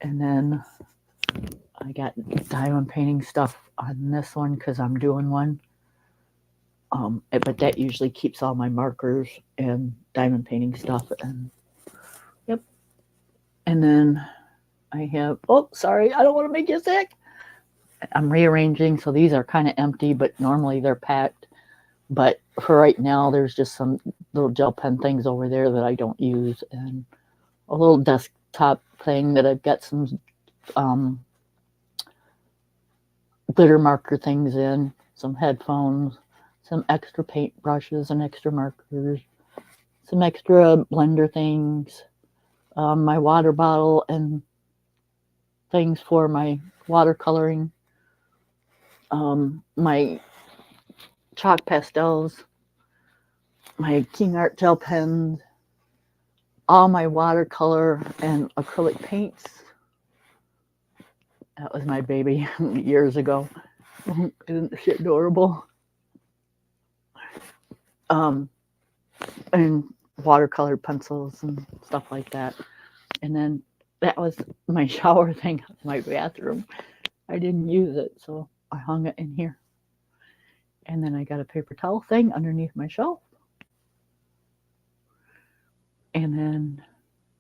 And then I got diamond painting stuff on this one because I'm doing one. But that usually keeps all my markers and diamond painting stuff. And yep. And then I have, sorry, I don't want to make you sick. I'm rearranging, so these are kind of empty, but normally they're packed. But for right now, there's just some little gel pen things over there that I don't use, and a little desktop thing that I've got some glitter marker things in, some headphones, some extra paint brushes and extra markers, some extra blender things, my water bottle and things for my watercoloring, my chalk pastels, my King Art gel pens, all my watercolor and acrylic paints. That was my baby years ago. Isn't she adorable? And watercolor pencils and stuff like that. And then that was my shower thing in my bathroom. I didn't use it, so I hung it in here. And then I got a paper towel thing underneath my shelf. And then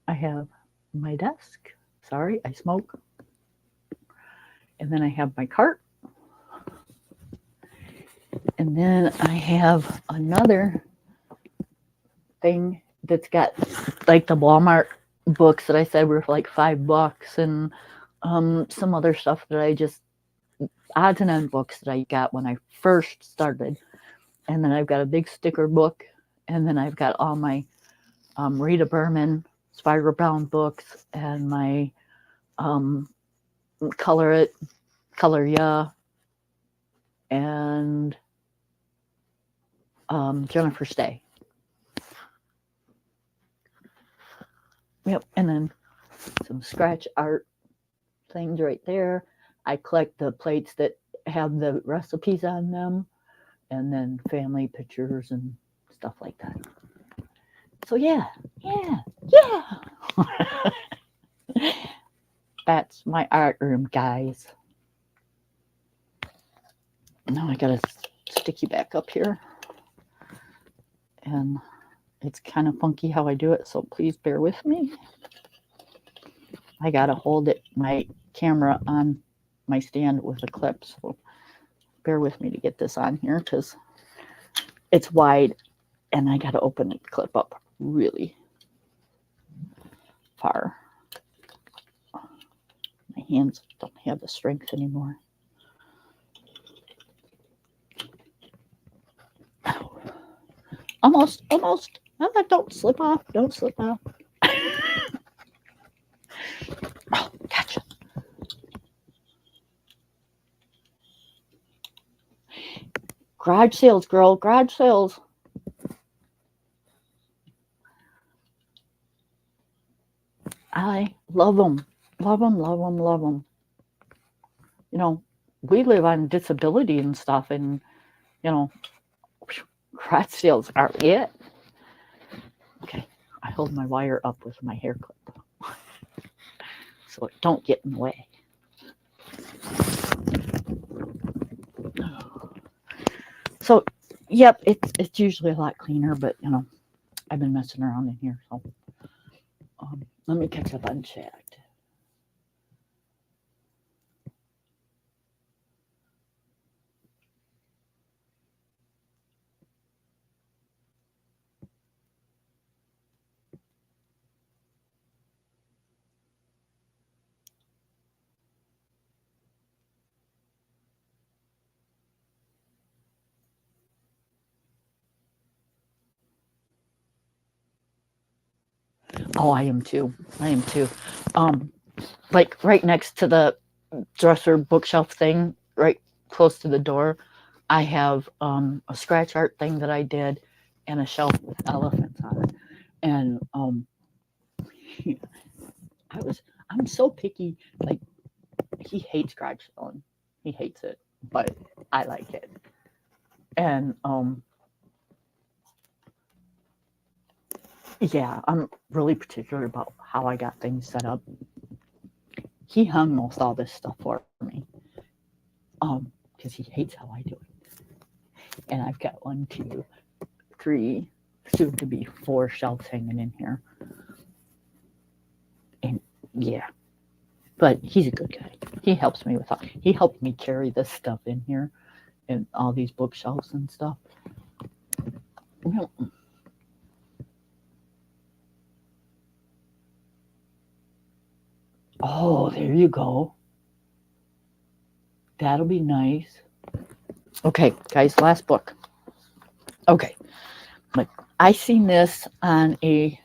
I have my desk. Sorry, I smoke. And then I have my cart. And then I have another thing that's got like the Walmart books that I said were like $5, and some other stuff that I just odds and end books that I got when I first started. And then I've got a big sticker book, and then I've got all my Rita Berman spiral bound books and my Color It, Color Ya, and Jennifer Stay. Yep, and then some scratch art things right there. I collect the plates that have the recipes on them, and then family pictures and stuff like that. So yeah. That's my art room, guys. Now I gotta stick you back up here. And it's kind of funky how I do it, so please bear with me. I gotta hold my camera on my stand with a clip, so bear with me to get this on here because it's wide and I gotta open the clip up really far. My hands don't have the strength anymore. Almost. Don't slip off. Don't slip off. Oh, gotcha. Garage sales, girl. Garage sales. I love them. Love them. You know, we live on disability and stuff, and, you know, garage sales are it. Okay, I hold my wire up with my hair clip so it don't get in the way. So, yep, it's usually a lot cleaner, but, you know, I've been messing around in here, so let me catch up on chat. Oh, I am too. Like right next to the dresser bookshelf thing, right close to the door, I have a scratch art thing that I did and a shelf with elephants on it. And I'm so picky. Like, he hates garage selling. He hates it, but I like it. And yeah, I'm really particular about how I got things set up. He hung most all this stuff for me, because he hates how I do it. And I've got 1, 2, 3, soon to be 4 shelves hanging in here. And yeah, but he's a good guy. He helps me with all. He helped me carry this stuff in here, and all these bookshelves and stuff. Oh, there you go. That'll be nice. Okay, guys, last book. Okay, like I seen this on a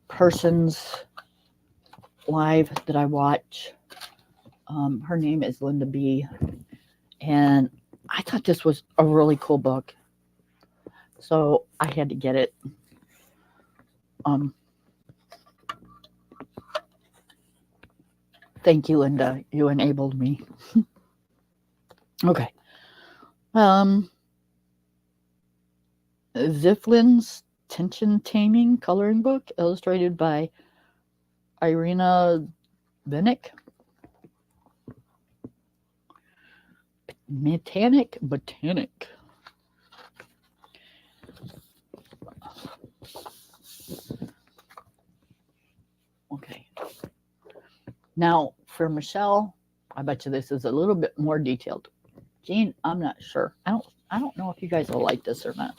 person's live that I watch. Her name is Linda B, and I thought this was a really cool book, so I had to get it. Thank you, Linda. You enabled me. Okay. Ziflin's Tension Taming coloring book, illustrated by Irina Benick. Botanic. Okay. Now, for Michelle, I bet you this is a little bit more detailed. Jean, I'm not sure. I don't know if you guys will like this or not.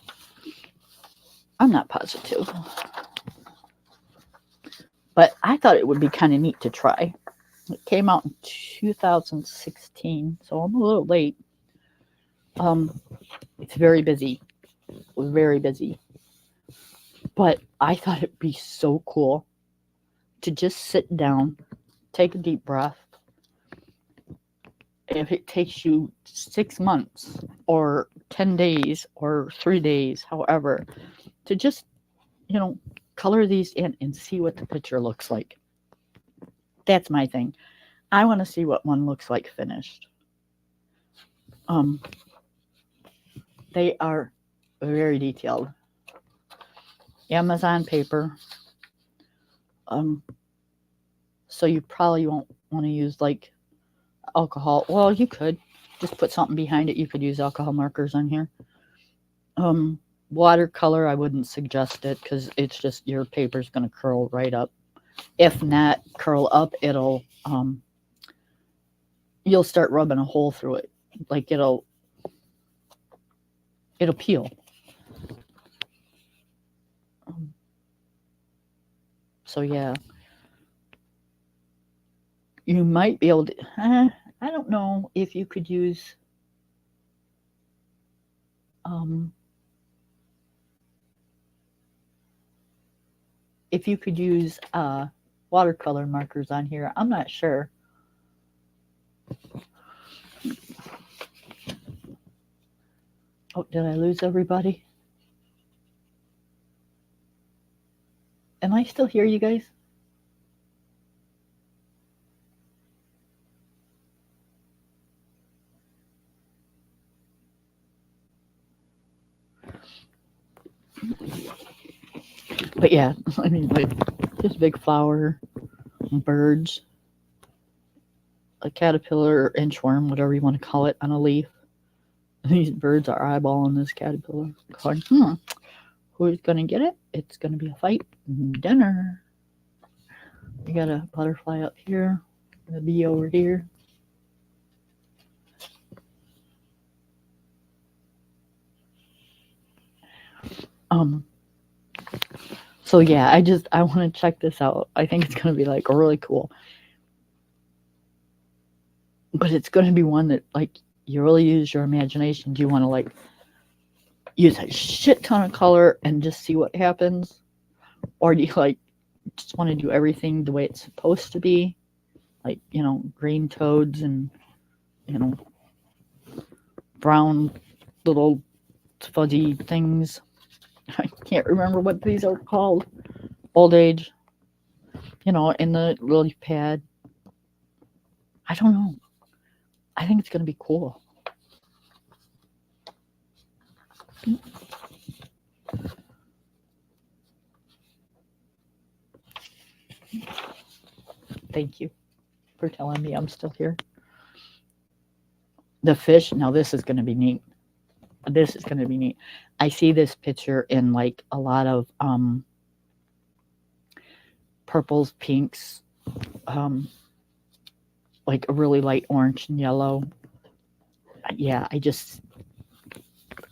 I'm not positive. But I thought it would be kind of neat to try. It came out in 2016, so I'm a little late. It's very busy, very busy. But I thought it'd be so cool to just sit down, take a deep breath. If it takes you 6 months or 10 days or 3 days, however, to just, color these in and see what the picture looks like. That's my thing. I want to see what one looks like finished. They are very detailed. Amazon paper. So you probably won't want to use like alcohol. Well, you could just put something behind it. You could use alcohol markers on here. Watercolor, I wouldn't suggest it because it's just your paper's going to curl right up. If not curl up, it'll you'll start rubbing a hole through it. Like it'll peel. So yeah, you might be able to. I don't know if you could use watercolor markers on here. I'm not sure. Oh, did I lose everybody? Am I still here, you guys? But yeah, I mean, like this big flower, birds, a caterpillar or inchworm, whatever you want to call it, on a leaf. These birds are eyeballing this caterpillar. Going, who's going to get it? It's going to be a fight. Dinner. You got a butterfly up here, a bee over here. So yeah, I want to check this out. I think it's going to be like really cool. But it's going to be one that like you really use your imagination. Do you want to like use a shit ton of color and just see what happens? Or do you like just want to do everything the way it's supposed to be? Like, green toads and, brown little fuzzy things. I can't remember what these are called. Old age. In the lily pad. I don't know. I think it's going to be cool. Thank you for telling me I'm still here. The fish, now this is going to be neat. This is going to be neat. I see this picture in like a lot of purples, pinks, like a really light orange and yellow. Yeah, I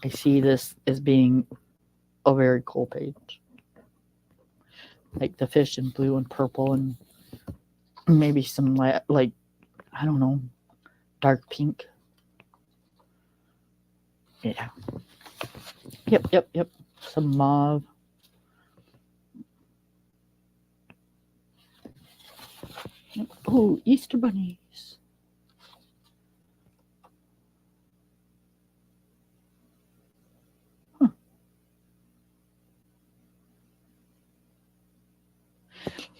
see this as being a very cool page. Like the fish in blue and purple and maybe some like, I don't know, dark pink. Yeah. Yep. Some mauve. Oh, Easter bunnies. Huh.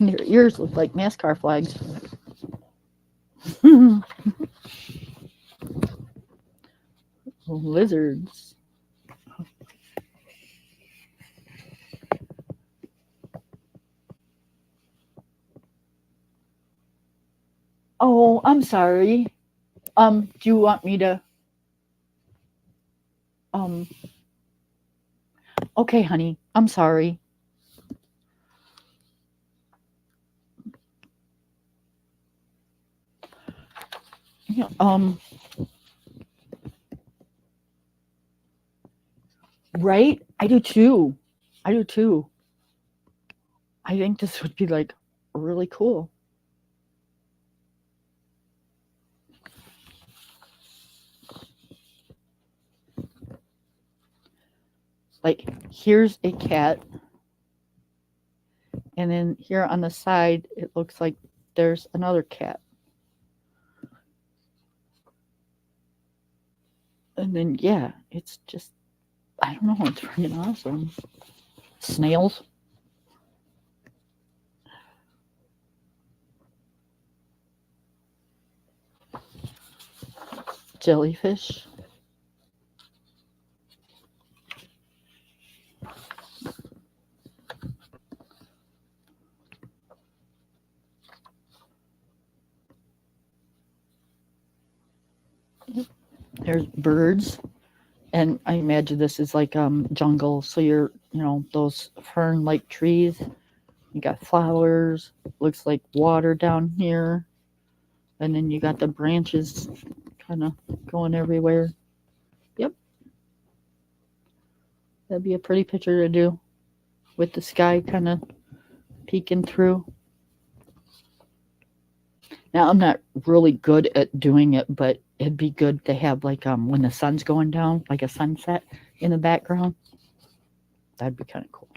Their ears look like NASCAR flags. Lizards. Oh, I'm sorry. Do you want me to? Okay, honey. I'm sorry. Yeah, right? I do too. I think this would be like really cool. Like, here's a cat, and then here on the side, it looks like there's another cat. And then, yeah, it's just, I don't know, it's freaking awesome. Snails. Jellyfish. There's birds. And I imagine this is like jungle. So you're, those fern like trees. You got flowers. Looks like water down here. And then you got the branches kind of going everywhere. Yep. That'd be a pretty picture to do with the sky kind of peeking through. Now, I'm not really good at doing it, but it'd be good to have like when the sun's going down, like a sunset in the background. That'd be kind of cool.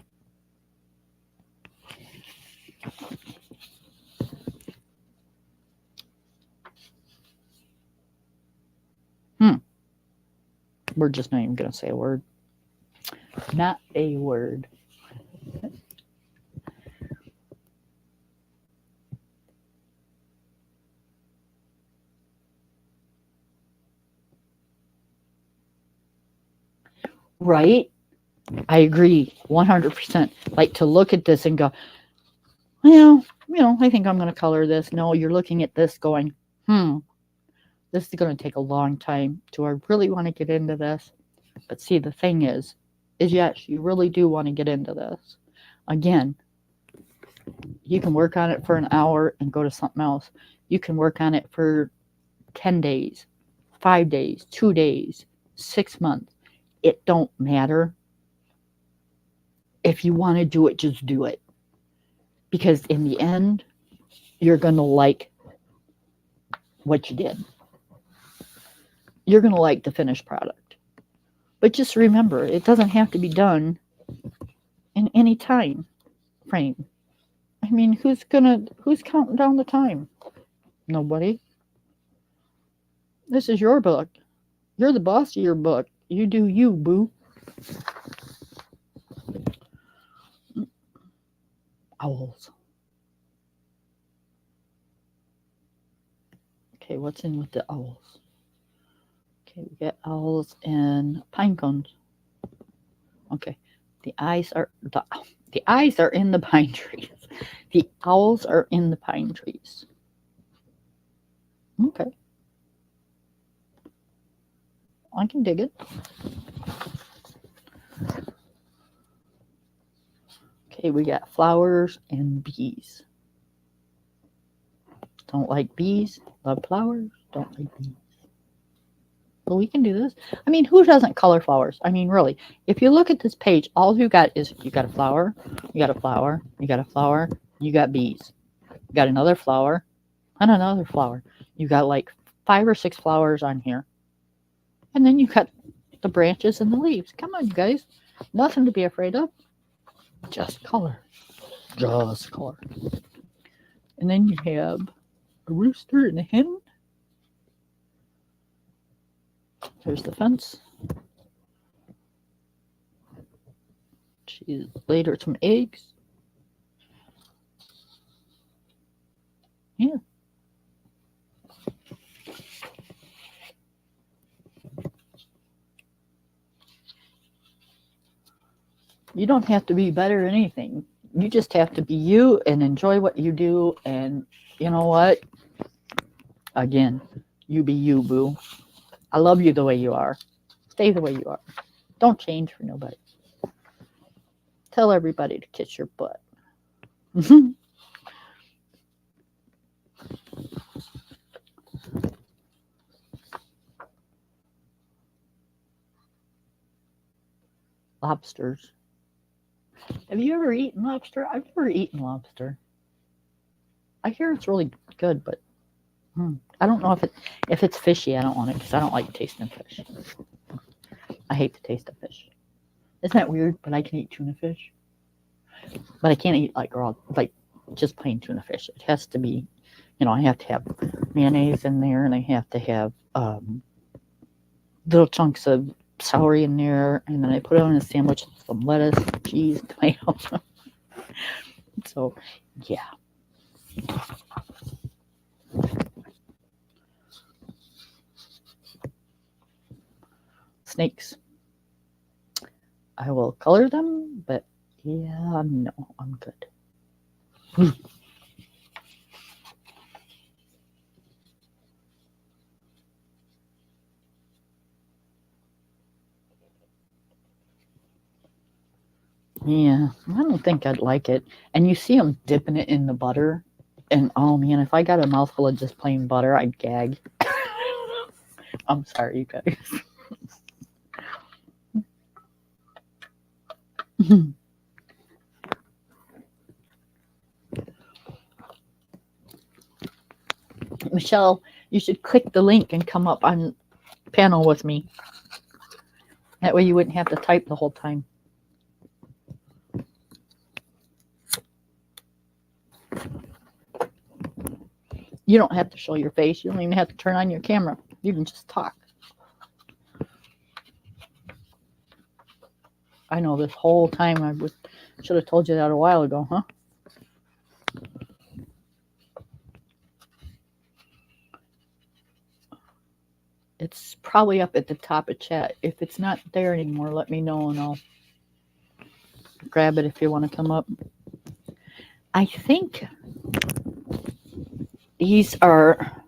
We're just not even going to say a word. Not a word. Right? I agree 100%. Like to look at this and go, well, I think I'm going to color this. No, you're looking at this going, this is going to take a long time. Do I really want to get into this? But see, the thing is yes, you really do want to get into this. Again, you can work on it for an hour and go to something else. You can work on it for 10 days, 5 days, 2 days, 6 months. It don't matter. If you want to do it, just do it. Because in the end, you're going to like what you did. You're going to like the finished product. But just remember, it doesn't have to be done in any time frame. I mean, who's counting down the time? Nobody. This is your book. You're the boss of your book. You do you, boo. Owls. Okay, what's in with the owls? Okay, we got owls and pine cones. Okay, the eyes are in the pine trees. The owls are in the pine trees. Okay, I can dig it. Okay, we got flowers and bees. Don't like bees, love flowers, don't like bees. Well, we can do this. I mean, who doesn't color flowers? I mean, really, if you look at this page, all you got is you got a flower, you got a flower, you got a flower, you got bees. You got another flower and another flower. You got like 5 or 6 flowers on here. And then you got the branches and the leaves. Come on, you guys. Nothing to be afraid of. Just color. Just color. And then you have a rooster and a hen. There's the fence. She laid her some eggs. Yeah. You don't have to be better at anything. You just have to be you and enjoy what you do. And you know what? Again, you be you, boo. I love you the way you are. Stay the way you are. Don't change for nobody. Tell everybody to kiss your butt. Lobsters. Have you ever eaten lobster? I've never eaten lobster. I hear it's really good, but I don't know if it's fishy. I don't want it because I don't like tasting fish. I hate the taste of fish. Isn't that weird? But I can eat tuna fish, but I can't eat like raw, like just plain tuna fish. It has to be, I have to have mayonnaise in there, and I have to have little chunks of celery in there, and then I put it on a sandwich with some lettuce, cheese, tomato. So, yeah. Snakes. I will color them, but yeah, no, I'm good. Yeah, I don't think I'd like it. And you see them dipping it in the butter. And oh man, if I got a mouthful of just plain butter, I'd gag. I'm sorry, you guys. Michelle, you should click the link and come up on panel with me. That way you wouldn't have to type the whole time. You don't have to show your face. You don't even have to turn on your camera. You can just talk. I know this whole time should have told you that a while ago, huh? It's probably up at the top of chat. If it's not there anymore, let me know and I'll grab it if you want to come up. I think these are,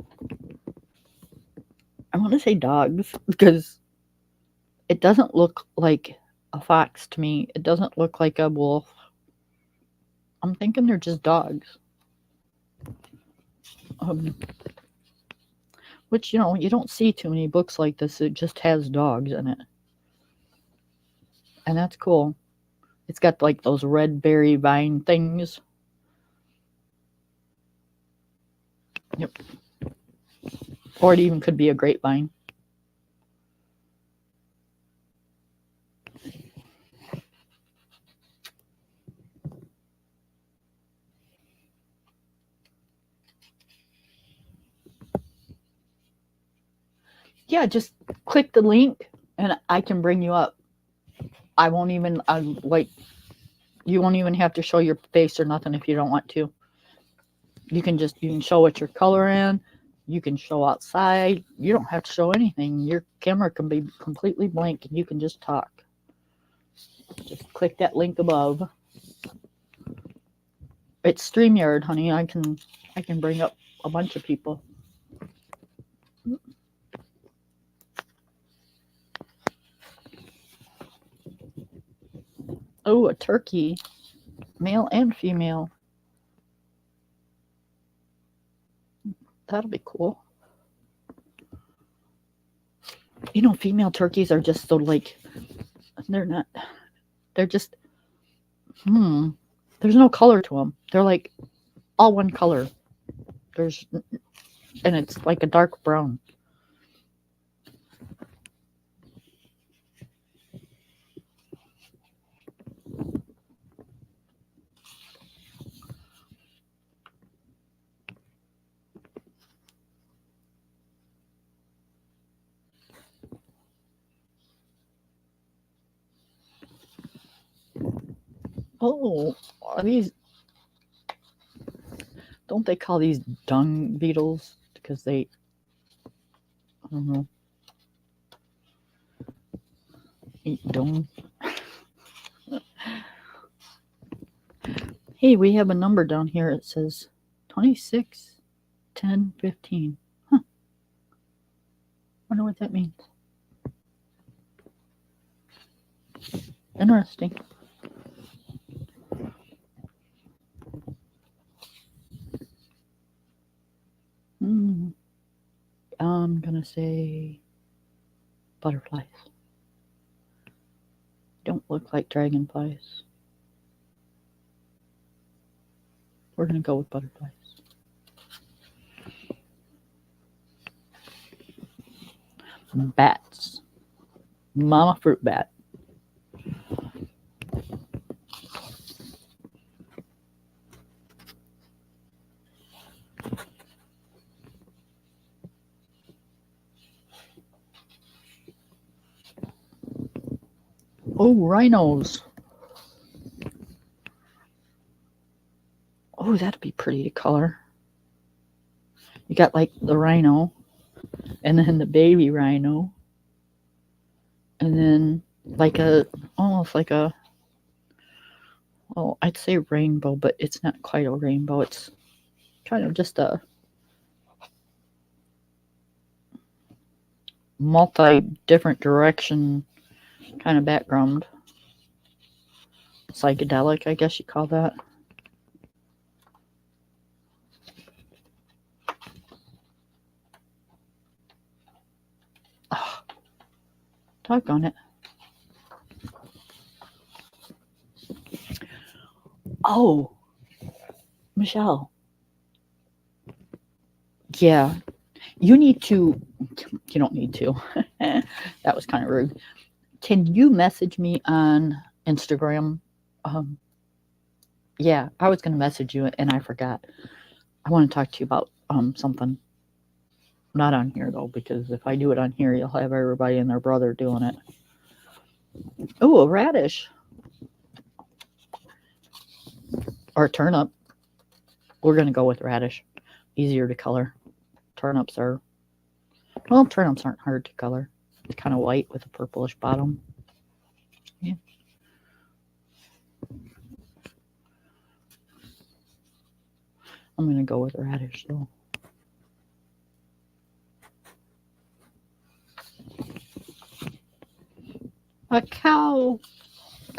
I want to say dogs because it doesn't look like a fox to me. It doesn't look like a wolf. I'm thinking they're just dogs. Which, you don't see too many books like this. It just has dogs in it. And that's cool. It's got like those red berry vine things. Yep. Or it even could be a grapevine. Yeah, just click the link and I can bring you up. You won't even have to show your face or nothing if you don't want to. You can show what you're coloring. You can show outside. You don't have to show anything. Your camera can be completely blank and you can just talk. Just click that link above. It's StreamYard, honey. I can bring up a bunch of people. Oh, a turkey. Male and female. That'll be cool. Female turkeys are just so they're just, there's no color to them. They're like all one color. And it's like a dark brown. Oh, are these? Don't they call these dung beetles because they? I don't know. Eat dung. Hey, we have a number down here. It says 26, 10, 15. Huh. Wonder what that means. Interesting. I'm gonna say butterflies. Don't look like dragonflies. We're gonna go with butterflies. Bats. Mama fruit bat. Oh, rhinos. Oh, that'd be pretty to color. You got like the rhino, and then the baby rhino, and then like almost like a, well, I'd say rainbow, but it's not quite a rainbow. It's kind of just a multi different direction kind of background. Psychedelic, I guess you call that. Oh, doggone it. Oh, Michelle. Yeah, you need to. You don't need to. That was kind of rude. Can you message me on Instagram? Yeah, I was going to message you and I forgot. I want to talk to you about something. Not on here though, because if I do it on here, you'll have everybody and their brother doing it. Oh, a radish. Or turnip. We're going to go with radish. Easier to color. Turnips are, well, turnips aren't hard to color. It's kind of white with a purplish bottom. Yeah. I'm going to go with radish though. A cow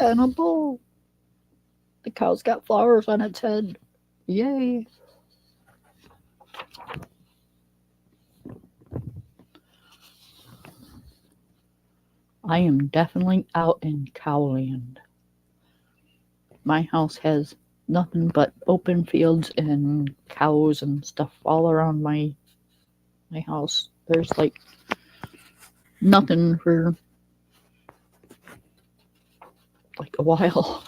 and a bull. The cow's got flowers on its head. Yay. I am definitely out in cowland. My house has nothing but open fields and cows and stuff all around my house. There's like nothing for like a while.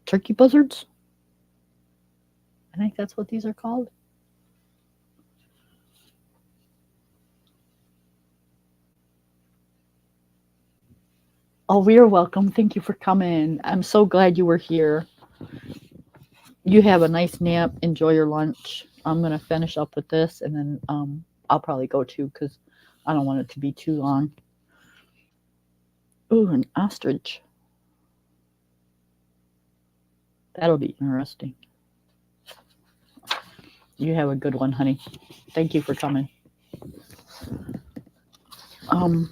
Turkey buzzards? I think that's what these are called. Oh, we are welcome. Thank you for coming. I'm so glad you were here. You have a nice nap. Enjoy your lunch. I'm going to finish up with this and then I'll probably go too because I don't want it to be too long. Ooh, an ostrich. That'll be interesting. You have a good one, honey. Thank you for coming. Oh,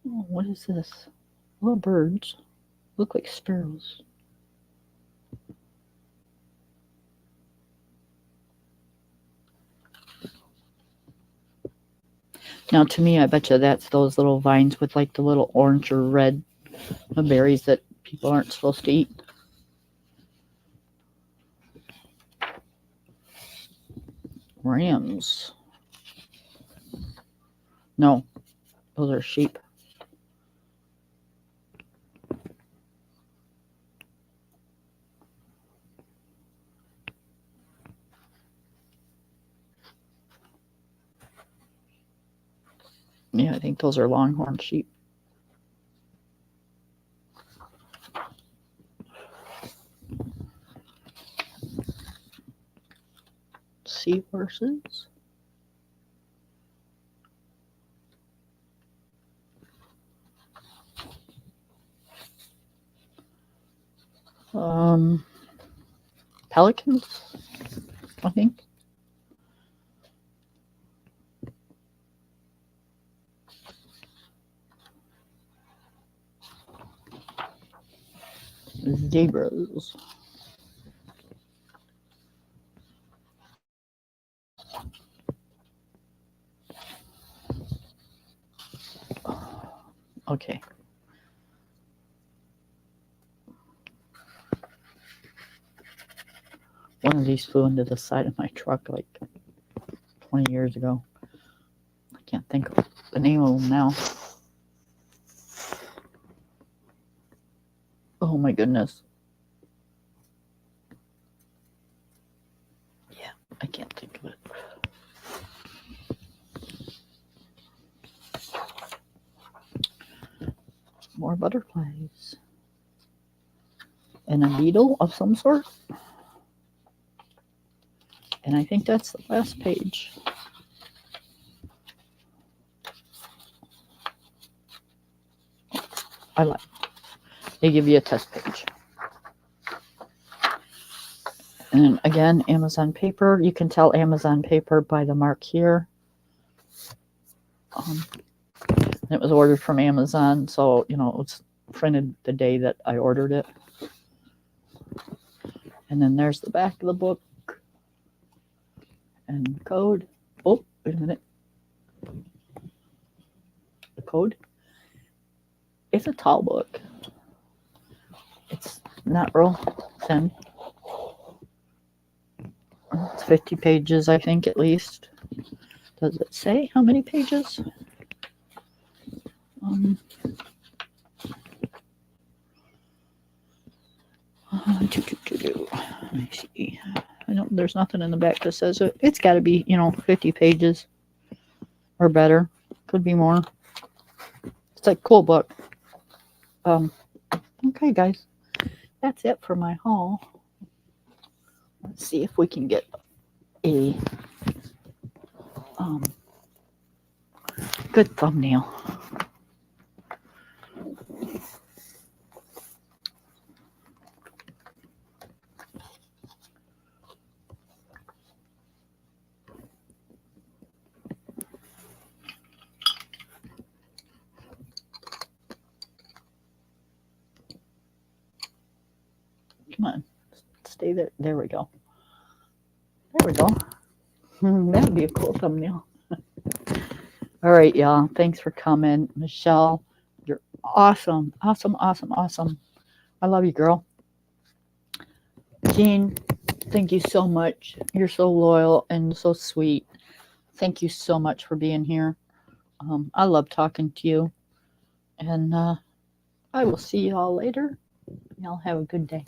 what is this? Little birds. Look like sparrows. Now, to me, I bet you that's those little vines with like the little orange or red berries that people aren't supposed to eat. Rams. No, those are sheep. Yeah, I think those are longhorn sheep. Seahorses. Pelicans, I think. Zebras. Okay. One of these flew into the side of my truck like 20 years ago. I can't think of the name of them now. Oh my goodness. Yeah, I can't think of it. More butterflies. And a beetle of some sort. And I think that's the last page. I like it. They give you a test page. And again, Amazon paper. You can tell Amazon paper by the mark here. It was ordered from Amazon, so, you know, it was printed the day that I ordered it. And then there's the back of the book. And code. Oh, wait a minute. The code. It's a tall book. It's not real thin. It's 50 pages, I think, at least. Does it say how many pages? Let me see. I know there's nothing in the back that says it. It's got to be, you know, 50 pages or better. Could be more. It's a cool book. Okay, guys, that's it for my haul. Let's see if we can get a good thumbnail. Come on, stay there. There we go. There we go. That would be a cool thumbnail. All right, y'all. Thanks for coming. Michelle, you're awesome. Awesome, awesome, awesome. I love you, girl. Jean, thank you so much. You're so loyal and so sweet. Thank you so much for being here. I love talking to you. And I will see you all later. Y'all have a good day.